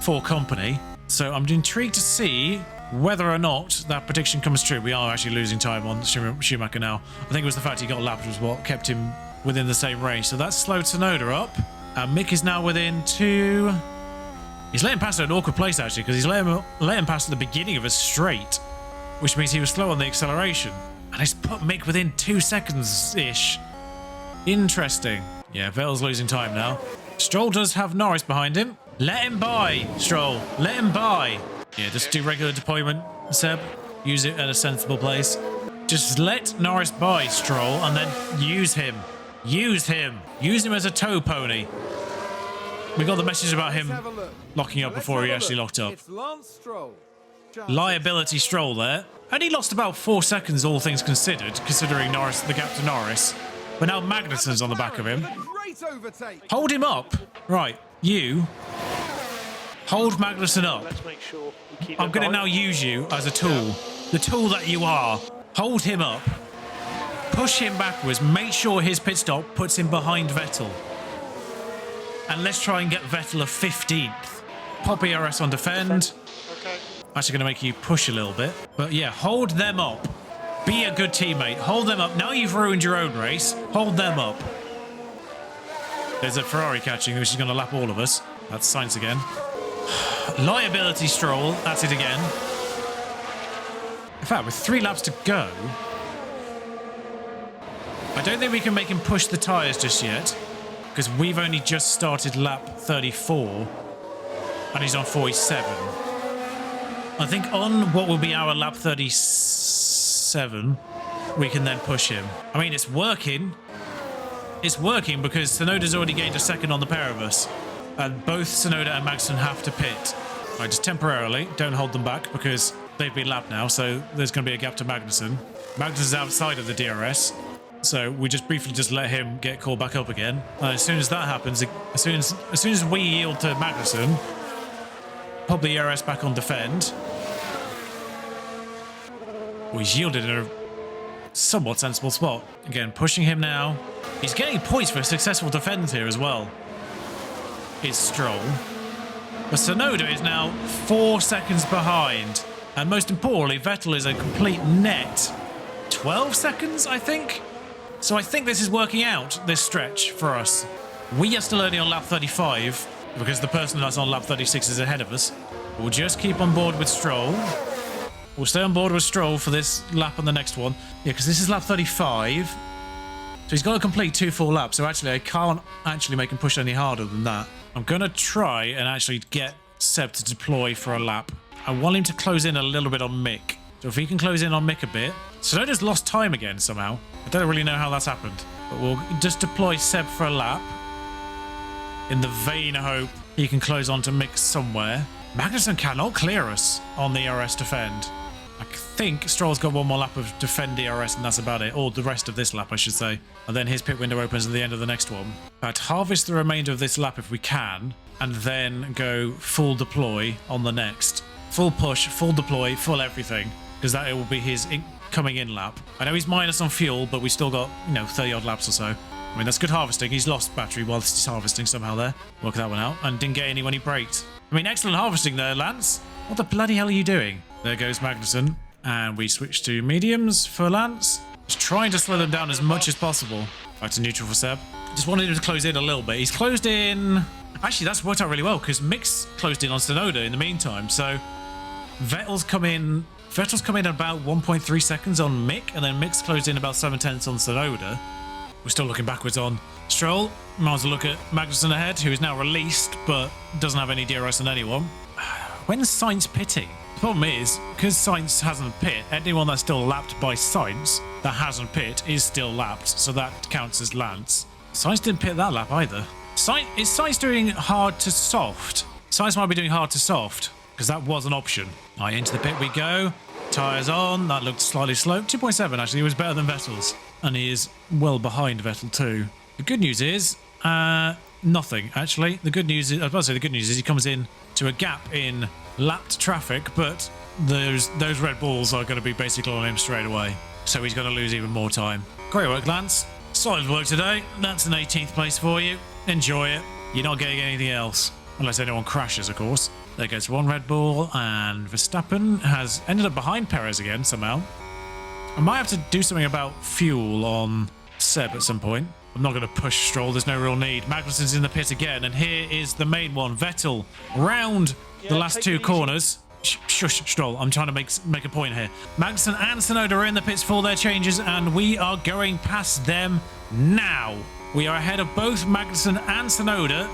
for company. So I'm intrigued to see whether or not that prediction comes true. We are actually losing time on Schumacher now. I think it was the fact he got lapped was what kept him within the same range. So that's slowed Tsunoda up. And Mick is now within 2... He's letting past at an awkward place, actually, because he's letting past at the beginning of a straight, which means he was slow on the acceleration. And he's put Mick within 2 seconds-ish. Interesting. Yeah, Vettel's losing time now. Stroll does have Norris behind him. Let him by, Stroll. Let him by. Yeah, just do regular deployment, Seb. Use it at a sensible place. Just let Norris by, Stroll, and then use him. Use him. Use him as a tow pony. We got the message about him locking up before he actually locked up. It's Lance Stroll. Liability Stroll there. And he lost about 4 seconds, all things considered, considering Norris, the gap to Norris. But now Magnussen's on the back of him. Great overtake. Hold him up. Right, you. Hold Magnussen up. Let's make sure we keep I'm going to now use you as a tool. the tool that you are. Hold him up. Push him backwards. Make sure his pit stop puts him behind Vettel. And let's try and get Vettel a 15th. Pop ERS on defend. Okay. Actually going to make you push a little bit. But yeah, hold them up. Be a good teammate. Hold them up. Now you've ruined your own race. Hold them up. There's a Ferrari catching, which is going to lap all of us. That's Sainz again. Liability Stroll. That's it again. In fact, with 3 laps to go, I don't think we can make him push the tyres just yet, because we've only just started lap 34 and he's on 47. I think on what will be our lap 37, we can then push him. I mean, it's working. It's working because Tsunoda's already gained a second on the pair of us. And both Tsunoda and Magnussen have to pit. Right, just temporarily. Don't hold them back because they've been lapped now. So there's going to be a gap to Magnussen. Magnussen's outside of the DRS. So we just briefly just let him get called back up again. And as soon as that happens, as soon as we yield to Magnussen, pop the ERS back on defend. Well, he's yielded in a somewhat sensible spot. Again, pushing him now. He's getting points for a successful defend here as well. It's Stroll. But Tsunoda is now 4 seconds behind. And most importantly, Vettel is a complete net 12 seconds, I think? So I think this is working out, this stretch, for us. We are still only on lap 35, because the person that's on lap 36 is ahead of us. We'll just keep on board with Stroll. We'll stay on board with Stroll for this lap and the next one. Yeah, because this is lap 35. So he's got to complete 2 full laps. So actually, I can't actually make him push any harder than that. I'm going to try and actually get Seb to deploy for a lap. I want him to close in a little bit on Mick. So if he can close in on Mick a bit. Tsunoda's lost time again somehow. I don't really know how that's happened. But we'll just deploy Seb for a lap. In the vain hope he can close on to Mick somewhere. Magnussen cannot clear us on the ERS defend. I think Stroll's got 1 more lap of defend DRS and that's about it. Or the rest of this lap, I should say. And then his pit window opens at the end of the next one. But harvest the remainder of this lap if we can. And then go full deploy on the next. Full push, full deploy, full everything. Because that it will be his coming in lap. I know he's minus on fuel, but we still got, 30 odd laps or so. I mean, that's good harvesting. He's lost battery whilst he's harvesting somehow there. Work that one out. And didn't get any when he braked. I mean, excellent harvesting there, Lance. What the bloody hell are you doing? There goes Magnussen. And we switch to mediums for Lance. Just trying to slow them down as much as possible. Back to neutral for Seb. Just wanted him to close in a little bit. He's closed in... Actually, that's worked out really well because Mick's closed in on Tsunoda in the meantime. So Vettel's come in about 1.3 seconds on Mick. And then Mick's closed in about 7/10 on Tsunoda. We're still looking backwards on Stroll. Might as well look at Magnussen ahead, who is now released, but doesn't have any DRS on anyone. When's Sainz pitting? The problem is, because Sainz hasn't pit, anyone that's still lapped by Sainz that hasn't pit is still lapped, so that counts as Lance. Sainz didn't pit that lap either. Is Sainz doing hard to soft? Sainz might be doing hard to soft, because that was an option. Right, into the pit we go. Tyres on. That looked slightly slow. 2.7 actually. It was better than Vettel's. And he is well behind Vettel too. The good news is, nothing actually. The good news is, I was about to say the good news is he comes in to a gap in lapped traffic, but those Red Bulls are going to be basically on him straight away. So he's going to lose even more time. Great work, Lance. Solid work today. That's an 18th place for you. Enjoy it. You're not getting anything else. Unless anyone crashes, of course. There goes 1 Red Bull, and Verstappen has ended up behind Perez again somehow. I might have to do something about fuel on Seb at some point. I'm not going to push Stroll, there's no real need. Magnussen's in the pit again, and here is the main one. Vettel round the last 2 corners. Shush, Stroll, I'm trying to make a point here. Magnussen and Tsunoda are in the pits for their changes, and we are going past them now. We are ahead of both Magnussen and Tsunoda,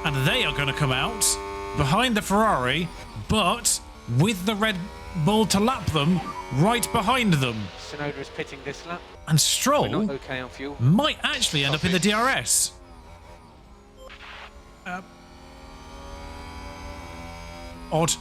and they are going to come out behind the Ferrari, but with the Red Bull to lap them right behind them. Tsunoda is pitting this lap. And Stroll We're not okay on fuel. might actually end up in the DRS. Odd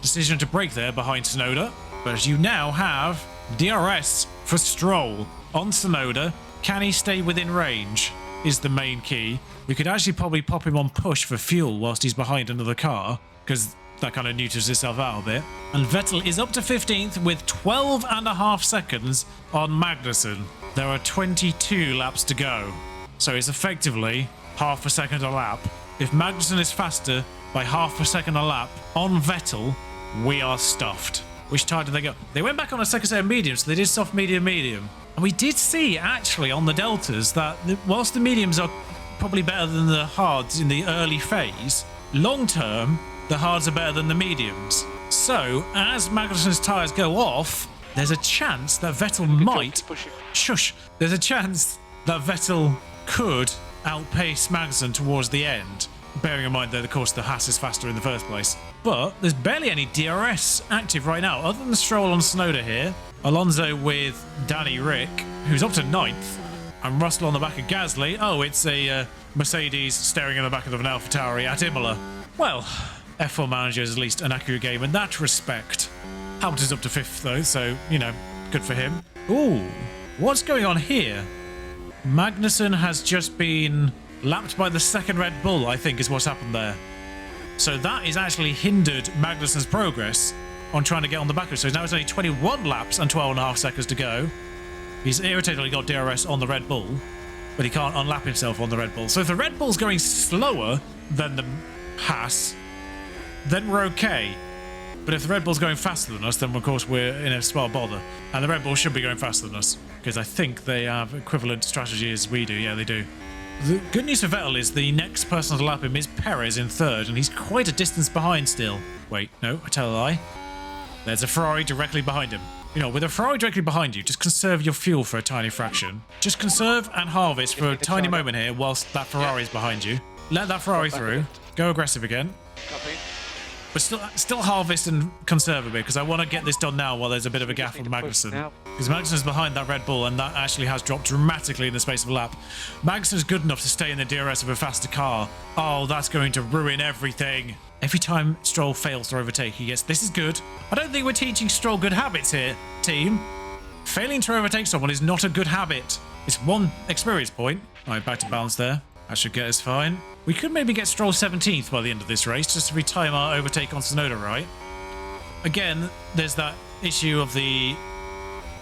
decision to brake there behind Tsunoda. But as you now have DRS for Stroll on Tsunoda. Can he stay within range is the main key. We could actually probably pop him on push for fuel whilst he's behind another car, because that kind of neuters itself out a bit. And Vettel is up to 15th with 12.5 seconds on Magnussen. There are 22 laps to go. So it's effectively half a second a lap. If Magnussen is faster by half a second a lap on Vettel, we are stuffed. Which tire did they go? They went back on a second set of mediums, so they did soft, medium, medium. And we did see, actually, on the Deltas, that whilst the mediums are probably better than the hards in the early phase, long term, the hards are better than the mediums. So, as Magnussen's tyres go off, there's a chance that Vettel might... Shush! There's a chance that Vettel could outpace Magnussen towards the end. Bearing in mind that, of course, the Haas is faster in the first place. But there's barely any DRS active right now, other than Stroll on Tsunoda here. Alonso with Danny Rick, who's up to 9th. And Russell on the back of Gasly. Oh, it's a Mercedes staring in the back of an AlphaTauri at Imola. Well, F1 Manager is at least an accurate game in that respect. Hamilton's up to 5th, though, so, you know, good for him. Ooh, what's going on here? Magnussen has just been lapped by the second Red Bull, I think is what's happened there. So that is actually hindered Magnussen's progress on trying to get on the back of it. So now it's only 21 laps and 12.5 seconds to go. He's irritatingly got DRS on the Red Bull, but he can't unlap himself on the Red Bull. So if the Red Bull's going slower than the Haas, then we're okay. But if the Red Bull's going faster than us, then of course we're in a small bother. And the Red Bull should be going faster than us, because I think they have equivalent strategy as we do. Yeah, they do. The good news for Vettel is the next person to lap him is Perez in 3rd, and he's quite a distance behind still. Wait, no, I tell a lie. There's a Ferrari directly behind him. You know, with a Ferrari directly behind you, just conserve your fuel for a tiny fraction. Just conserve and harvest for a tiny moment here whilst that Ferrari is behind you. Let that Ferrari through. Go aggressive again. Copy. But still harvest and conserve a bit, because I want to get this done now while there's a bit of a gap on Magnussen. Because Magnussen's behind that Red Bull, and that actually has dropped dramatically in the space of a lap. Magnussen's good enough to stay in the DRS of a faster car. Oh, that's going to ruin everything. Every time Stroll fails to overtake, he gets... This is good. I don't think we're teaching Stroll good habits here, team. Failing to overtake someone is not a good habit. It's one experience point. All right, back to balance there. That should get us fine. We could maybe get Stroll 17th by the end of this race, just to retime our overtake on Tsunoda, right? Again, there's that issue of the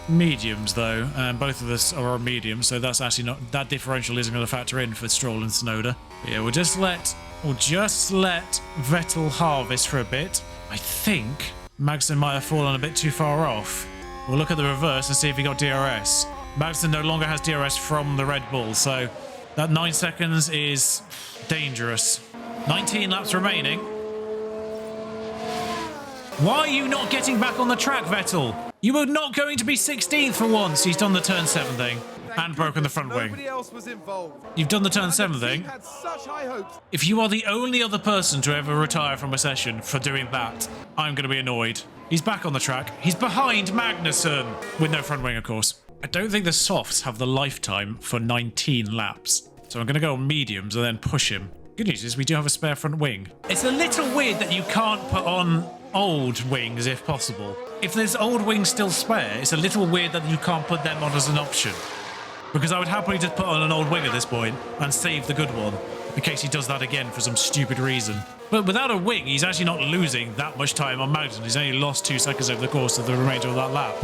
mediums, though, and both of us are on mediums, so that's actually not... That differential isn't going to factor in for Stroll and Tsunoda. But yeah, we'll just let Vettel harvest for a bit. I think Magnussen might have fallen a bit too far off. We'll look at the reverse and see if he got DRS. Magnussen no longer has DRS from the Red Bull, so... That 9 seconds is dangerous. 19 laps remaining. Why are you not getting back on the track, Vettel? You were not going to be 16th for once. He's done the turn 7 thing and broken the front wing. Nobody else was involved. You've done the turn 7 thing. Had such high hopes. If you are the only other person to ever retire from a session for doing that, I'm going to be annoyed. He's back on the track. He's behind Magnussen. With no front wing, of course. I don't think the softs have the lifetime for 19 laps. So I'm going to go on mediums and then push him. Good news is we do have a spare front wing. It's a little weird that you can't put on old wings if possible. If there's old wings still spare, it's a little weird that you can't put them on as an option. Because I would happily just put on an old wing at this point and save the good one, in case he does that again for some stupid reason. But without a wing, he's actually not losing that much time on Magnussen. He's only lost 2 seconds over the course of the remainder of that lap.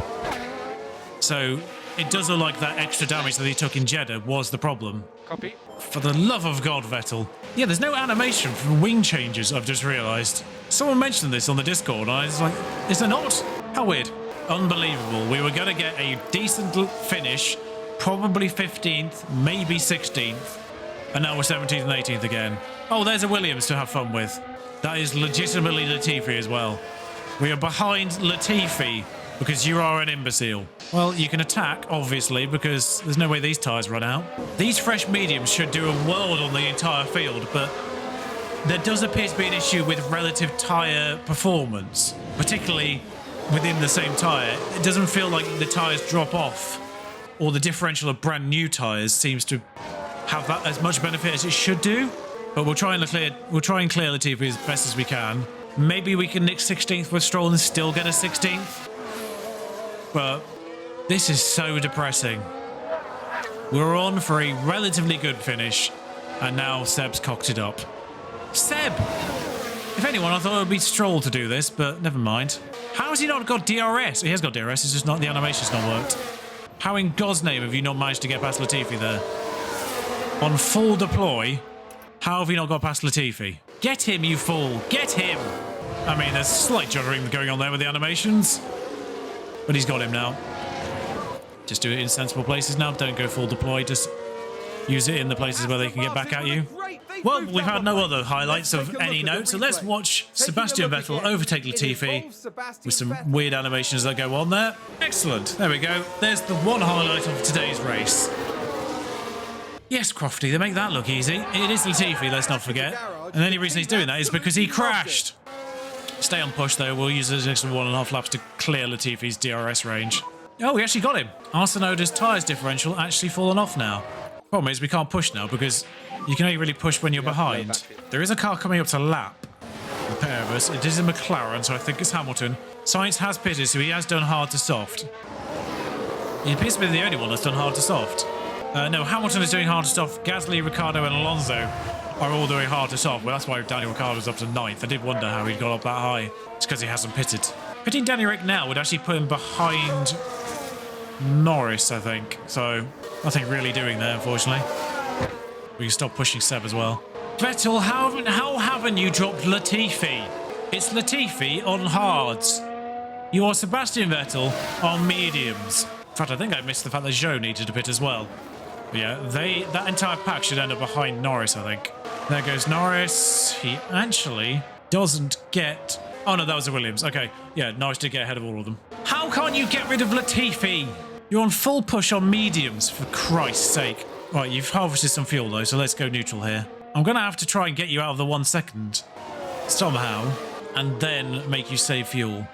So... It does look like that extra damage that he took in Jeddah was the problem. Copy. For the love of God, Vettel. Yeah, there's no animation for wing changes, I've just realised. Someone mentioned this on the Discord, and I was like, is there not? How weird. Unbelievable. We were going to get a decent finish, probably 15th, maybe 16th, and now we're 17th and 18th again. Oh, there's a Williams to have fun with. That is legitimately Latifi as well. We are behind Latifi. Because you are an imbecile. Well, you can attack, obviously, because there's no way these tyres run out. These fresh mediums should do a world on the entire field, but there does appear to be an issue with relative tyre performance, particularly within the same tyre. It doesn't feel like the tyres drop off, or the differential of brand new tyres seems to have that as much benefit as it should do. But we'll try and clear Latifi as best as we can. Maybe we can nick 16th with Stroll and still get a 16th. But this is so depressing. We're on for a relatively good finish, and now Seb's cocked it up. Seb! If anyone, I thought it would be Stroll to do this, but never mind. How has he not got DRS? He has got DRS, it's just not, the animation's not worked. How in God's name have you not managed to get past Latifi there? On full deploy, how have you not got past Latifi? Get him, you fool! Get him! I mean, there's slight juddering going on there with the animations. But he's got him now. Just do it in sensible places now. Don't go full deploy. Just use it in the places where they can get back at you. Well, we've had no other highlights of any note, so let's watch Sebastian Vettel overtake Latifi with some weird animations that go on there. Excellent. There we go. There's the one highlight of today's race. Yes, Crofty, they make that look easy. It is Latifi, let's not forget. And the only reason he's doing that is because he crashed. Stay on push, though. We'll use those extra 1.5 laps to clear Latifi's DRS range. Oh, we actually got him. Aston tyres differential actually fallen off now. Problem is, we can't push now because you can only really push when you're behind. There is a car coming up to lap the pair of us. It is a McLaren, so I think it's Hamilton. Sainz has pitted, so he has done hard to soft. He appears to be the only one that's done hard to soft. No, Hamilton is doing hard to soft. Gasly, Ricciardo and Alonso are all doing hard to soft. Well, that's why Daniel Ricciardo's up to 9th. I did wonder how he got up that high. It's because he hasn't pitted. Pitting Danny Rick now would actually put him behind Norris, I think. So, nothing really doing there, unfortunately. We can stop pushing Seb as well. Vettel, how haven't you dropped Latifi? It's Latifi on hards. You are Sebastian Vettel on mediums. In fact, I think I missed the fact that Zhou needed to pit as well. But yeah, that entire pack should end up behind Norris, I think. There goes Norris. He actually doesn't get... Oh, no, that was the Williams. Okay, yeah, Norris did get ahead of all of them. How can't you get rid of Latifi? You're on full push on mediums, for Christ's sake. Right, you've harvested some fuel, though, so let's go neutral here. I'm going to have to try and get you out of the 1 second somehow, and then make you save fuel.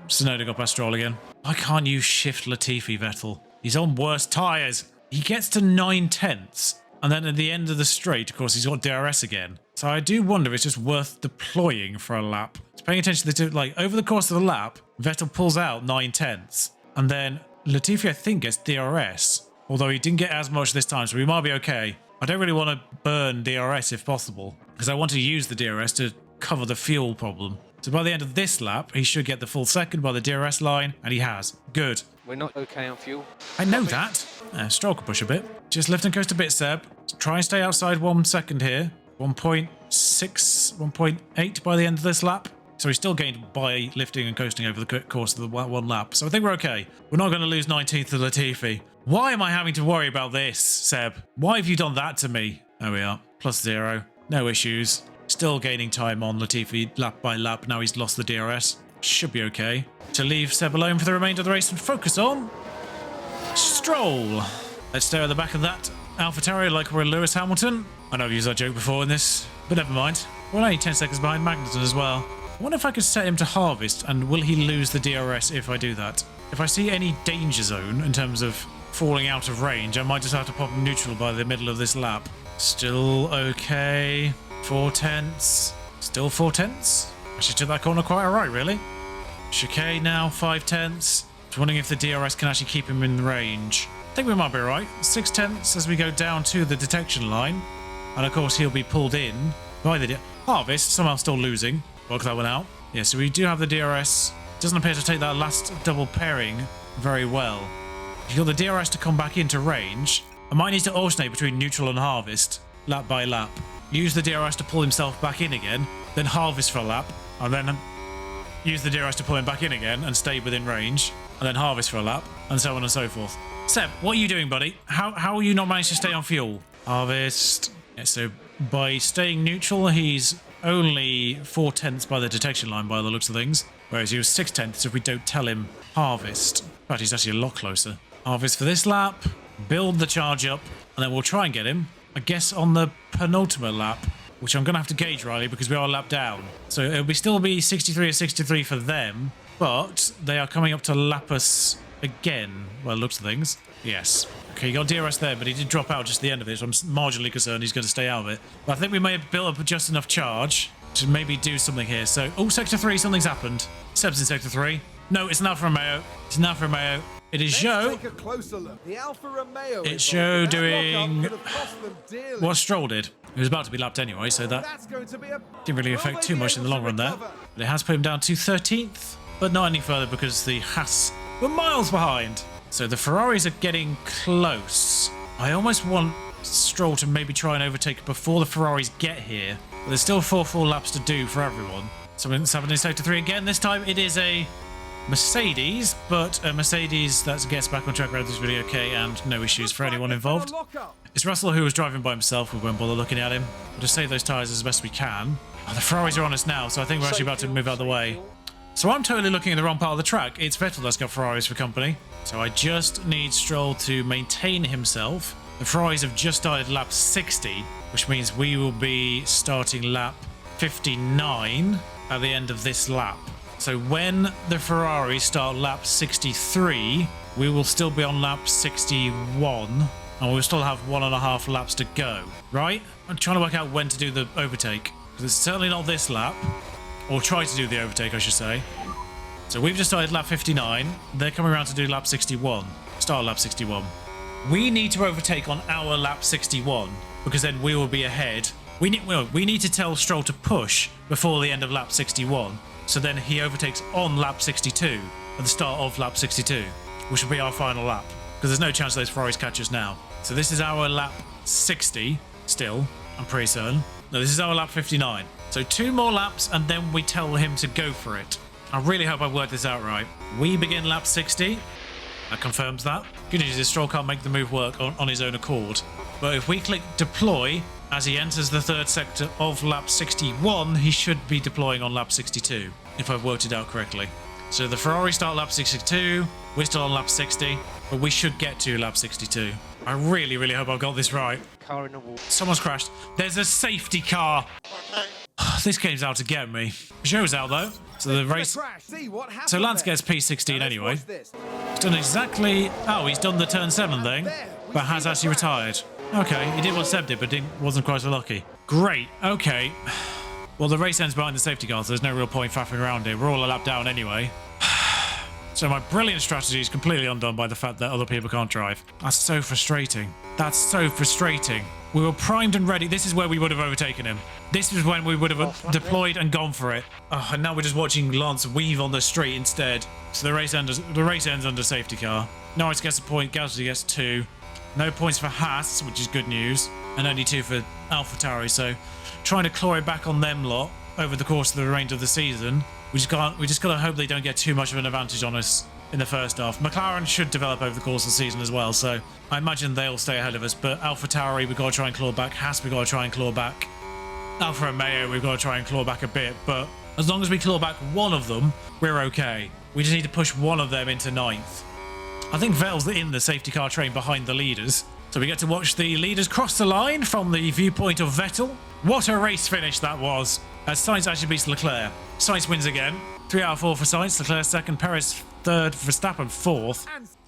Tsunoda got past Stroll again. Why can't you shift Latifi, Vettel? He's on worse tyres. He gets to 9/10, and then at the end of the straight, of course, he's got DRS again. So I do wonder if it's just worth deploying for a lap. It's paying attention to the like over the course of the lap, Vettel pulls out 9/10, and then Latifi, I think, gets DRS. Although he didn't get as much this time, so we might be okay. I don't really want to burn DRS if possible, because I want to use the DRS to cover the fuel problem. So by the end of this lap, he should get the full second by the DRS line, and he has. Good. We're not okay on fuel. I know that. Stroll can push a bit. Just lift and coast a bit, Seb. Try and stay outside 1 second here. 1.6, 1.8 by the end of this lap. So he's still gained by lifting and coasting over the course of the one lap. So I think we're okay. We're not going to lose 19th to Latifi. Why am I having to worry about this, Seb? Why have you done that to me? There we are. +0. No issues. Still gaining time on Latifi lap by lap. Now he's lost the DRS. Should be okay. To leave Seb alone for the remainder of the race and focus on Stroll. Let's stare at the back of that AlphaTauri like we're Lewis Hamilton. I know I've used that joke before in this, but never mind. We're only 10 seconds behind Magnussen as well. I wonder if I could set him to harvest, and will he lose the DRS if I do that? If I see any danger zone in terms of falling out of range, I might just have to pop him neutral by the middle of this lap. Still okay. 4/10. Still 4/10. I should do that corner quite alright, really. Chicane now, 5/10. Just wondering if the DRS can actually keep him in range. I think we might be right. 6/10 as we go down to the detection line. And of course, he'll be pulled in by the harvest. Somehow still losing. Work that one out. Yeah, so we do have the DRS. Doesn't appear to take that last double pairing very well. If you've got the DRS to come back into range, I might need to alternate between neutral and harvest, lap by lap. Use the DRS to pull himself back in again, then harvest for a lap, and then use the DRS to pull him back in again and stay within range, and then harvest for a lap, and so on and so forth. Seb, what are you doing, buddy? How will you not manage to stay on fuel? Harvest. Yeah, so by staying neutral, he's only 4/10 by the detection line by the looks of things, whereas he was 6/10 if we don't tell him harvest. But he's actually a lot closer. Harvest for this lap, build the charge up, and then we'll try and get him, I guess, on the penultimate lap, which I'm going to have to gauge, Riley, because we are a lap down. So it'll still be 63 or 63 for them, but they are coming up to lap us again, by the looks of things. Yes. Okay, he got DRS there, but he did drop out just at the end of it, so I'm marginally concerned he's going to stay out of it. But I think we may have built up just enough charge to maybe do something here. So, oh, Sector 3, something's happened. Seb's in Sector 3. No, it's an Alfa Romeo. It's an Alfa Romeo. It is Zhou. Take a closer look. The Alfa Romeo It's Zhou doing what Stroll did. He was about to be lapped anyway, so that That's going to be a... didn't really Will affect they too be much in the able long to run there. recover? But it has put him down to 13th, but not any further because the Haas were miles behind. So the Ferraris are getting close. I almost want Stroll to maybe try and overtake before the Ferraris get here. But there's still 4 full laps to do for everyone. So it's happening in Sector 3 again. This time it is a Mercedes, but a Mercedes that gets back on track relatively okay and no issues for anyone involved. It's Russell who was driving by himself. We won't bother looking at him. We'll just save those tyres as best we can. Oh, the Ferraris are on us now, so I think we're actually about to move out of the way. So I'm totally looking at the wrong part of the track. It's Vettel that's got Ferraris for company. So I just need Stroll to maintain himself. The Ferraris have just started lap 60, which means we will be starting lap 59 at the end of this lap. So when the Ferraris start lap 63, we will still be on lap 61, and we'll still have 1.5 laps to go, right? I'm trying to work out when to do the overtake, because it's certainly not this lap, or try to do the overtake, I should say. So we've just started lap 59. They're coming around to do lap 61. Start lap 61. We need to overtake on our lap 61, because then we will be ahead. We need to tell Stroll to push before the end of lap 61. So then he overtakes on lap 62 at the start of lap 62, which will be our final lap, because there's no chance those Ferraris catch us now. So this is our lap 60 still, I'm pretty certain. No, this is our lap 59. So 2 more laps and then we tell him to go for it. I really hope I worked this out right. We begin lap 60. That confirms that. Good news is Stroll can't make the move work on his own accord. But if we click deploy as he enters the 3rd sector of lap 61, he should be deploying on lap 62, if I've worked it out correctly. So the Ferrari start lap 62, we're still on lap 60, but we should get to lap 62. I really, really hope I've got this right. Car in the wall. Someone's crashed. There's a safety car. This game's out to get me. Joe's out though, so the race... So Lance gets P16 anyway. He's done exactly... Oh, he's done the turn 7 thing, but has actually retired. Okay, he did what Seb did, but wasn't quite so lucky. Great, okay. Well, the race ends behind the safety car, so there's no real point faffing around here. We're all a lap down anyway. So my brilliant strategy is completely undone by the fact that other people can't drive. That's so frustrating. That's so frustrating. We were primed and ready. This is where we would have overtaken him. This is when we would have deployed and gone for it. Oh, and now we're just watching Lance weave on the straight instead. So the race ends under safety car. Norris gets a point. Gasly gets 2. No points for Haas, which is good news, and only 2 for AlphaTauri. So trying to claw it back on them lot over the course of the range of the season. We just got to hope they don't get too much of an advantage on us in the first half. McLaren should develop over the course of the season as well, so I imagine they'll stay ahead of us. But AlphaTauri, we've got to try and claw back. Haas, we've got to try and claw back. Alfa Romeo, we've got to try and claw back a bit. But as long as we claw back one of them, we're okay. We just need to push one of them into 9th. I think Vettel's in the safety car train behind the leaders. So we get to watch the leaders cross the line from the viewpoint of Vettel. What a race finish that was. As Sainz actually beats Leclerc. Sainz wins again. 3 out of 4 for Sainz. Leclerc 2nd. Perez 3rd. Verstappen 4th.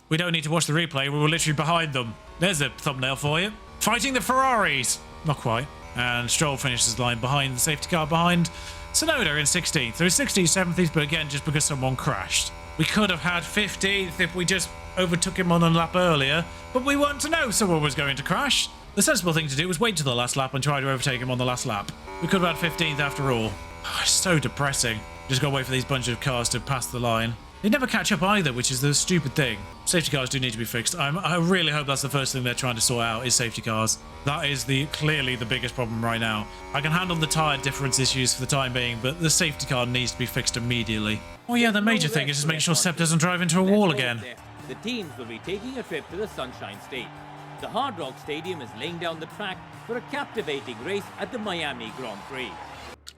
We don't need to watch the replay. We were literally behind them. There's a thumbnail for you. Fighting the Ferraris. Not quite. And Stroll finishes the line behind the safety car behind Tsunoda in 16th. So 16th, 17th, but again, just because someone crashed. We could have had 15th if we just overtook him on a lap earlier, but we weren't to know someone was going to crash. The sensible thing to do was wait till the last lap and try to overtake him on the last lap. We could have had 15th after all. Oh, it's so depressing. Just got to wait for these bunch of cars to pass the line. They never catch up either, which is the stupid thing. Safety cars do need to be fixed. I really hope that's the first thing they're trying to sort out is safety cars. That is clearly the biggest problem right now. I can handle the tyre difference issues for the time being, but the safety car needs to be fixed immediately. Oh yeah, the major thing is just making sure Seb doesn't drive into a wall again. The teams will be taking a trip to the Sunshine State. The Hard Rock Stadium is laying down the track for a captivating race at the Miami Grand Prix.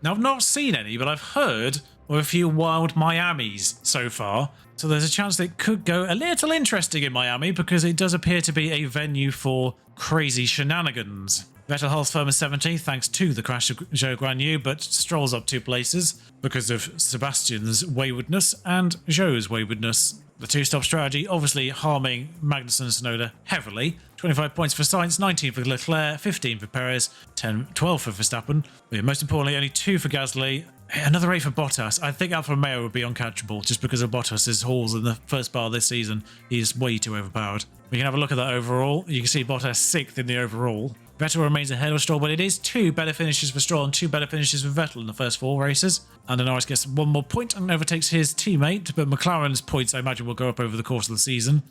Now, I've not seen any, but I've heard of a few wild Miamis so far. So there's a chance that it could go a little interesting in Miami because it does appear to be a venue for crazy shenanigans. Vettel holds firm as 17th thanks to the crash of Zhou Guanyu, but Stroll's up 2 places because of Sebastian's waywardness and Zhou's waywardness. The 2-stop strategy obviously harming Magnussen and Tsunoda heavily. 25 points for Sainz, 19 for Leclerc, 15 for Perez, 12 for Verstappen. But most importantly, only 2 for Gasly. Another 8 for Bottas. I think Alfa Romeo would be uncatchable just because of Bottas' hauls in the first part of this season. He's way too overpowered. We can have a look at that overall. You can see Bottas 6th in the overall. Vettel remains ahead of Stroll, but it is 2 better finishes for Stroll and 2 better finishes for Vettel in the first 4 races. And Norris gets 1 more point and overtakes his teammate, but McLaren's points, I imagine, will go up over the course of the season.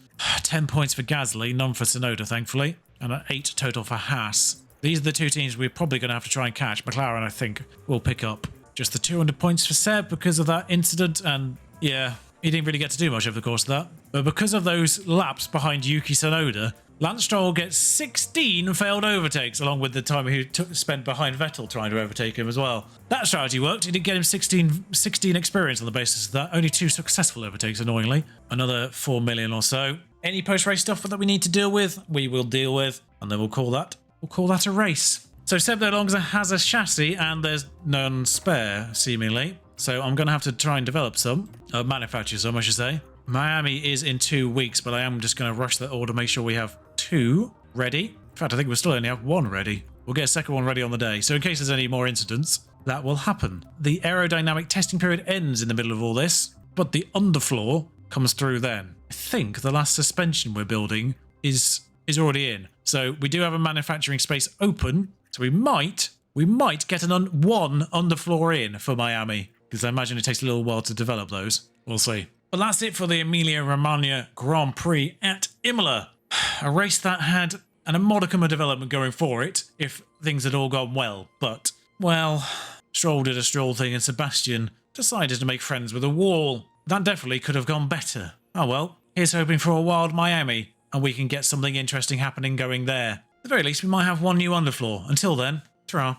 10 points for Gasly, none for Tsunoda, thankfully, and 8 total for Haas. These are the 2 teams we're probably going to have to try and catch. McLaren, I think, will pick up just the 200 points for Seb because of that incident, and yeah, he didn't really get to do much over the course of that. But because of those laps behind Yuki Tsunoda, Lance Stroll gets 16 failed overtakes, along with the time he spent behind Vettel trying to overtake him as well. That strategy worked. It did get him 16 experience on the basis of that. Only 2 successful overtakes, annoyingly. Another 4 million or so. Any post-race stuff that we need to deal with, we will deal with, and then we'll call that a race. So Seb no longer has a chassis, and there's none spare, seemingly. So I'm going to have to try and develop some, manufacture some, I should say. Miami is in 2 weeks, but I am just going to rush that order, make sure we have 2 ready. In fact, I think we'll still only have 1 ready. We'll get a second one ready on the day. So in case there's any more incidents, that will happen. The aerodynamic testing period ends in the middle of all this, but the underfloor comes through then. I think the last suspension we're building is already in. So we do have a manufacturing space open. So we might get one underfloor in for Miami, because I imagine it takes a little while to develop those. We'll see. But that's it for the Emilia-Romagna Grand Prix at Imola. A race that had a modicum of development going for it, if things had all gone well. But, well, Stroll did a Stroll thing and Sebastian decided to make friends with a wall. That definitely could have gone better. Oh well, here's hoping for a wild Miami, and we can get something interesting happening going there. At the very least, we might have 1 new underfloor. Until then, ta-ra.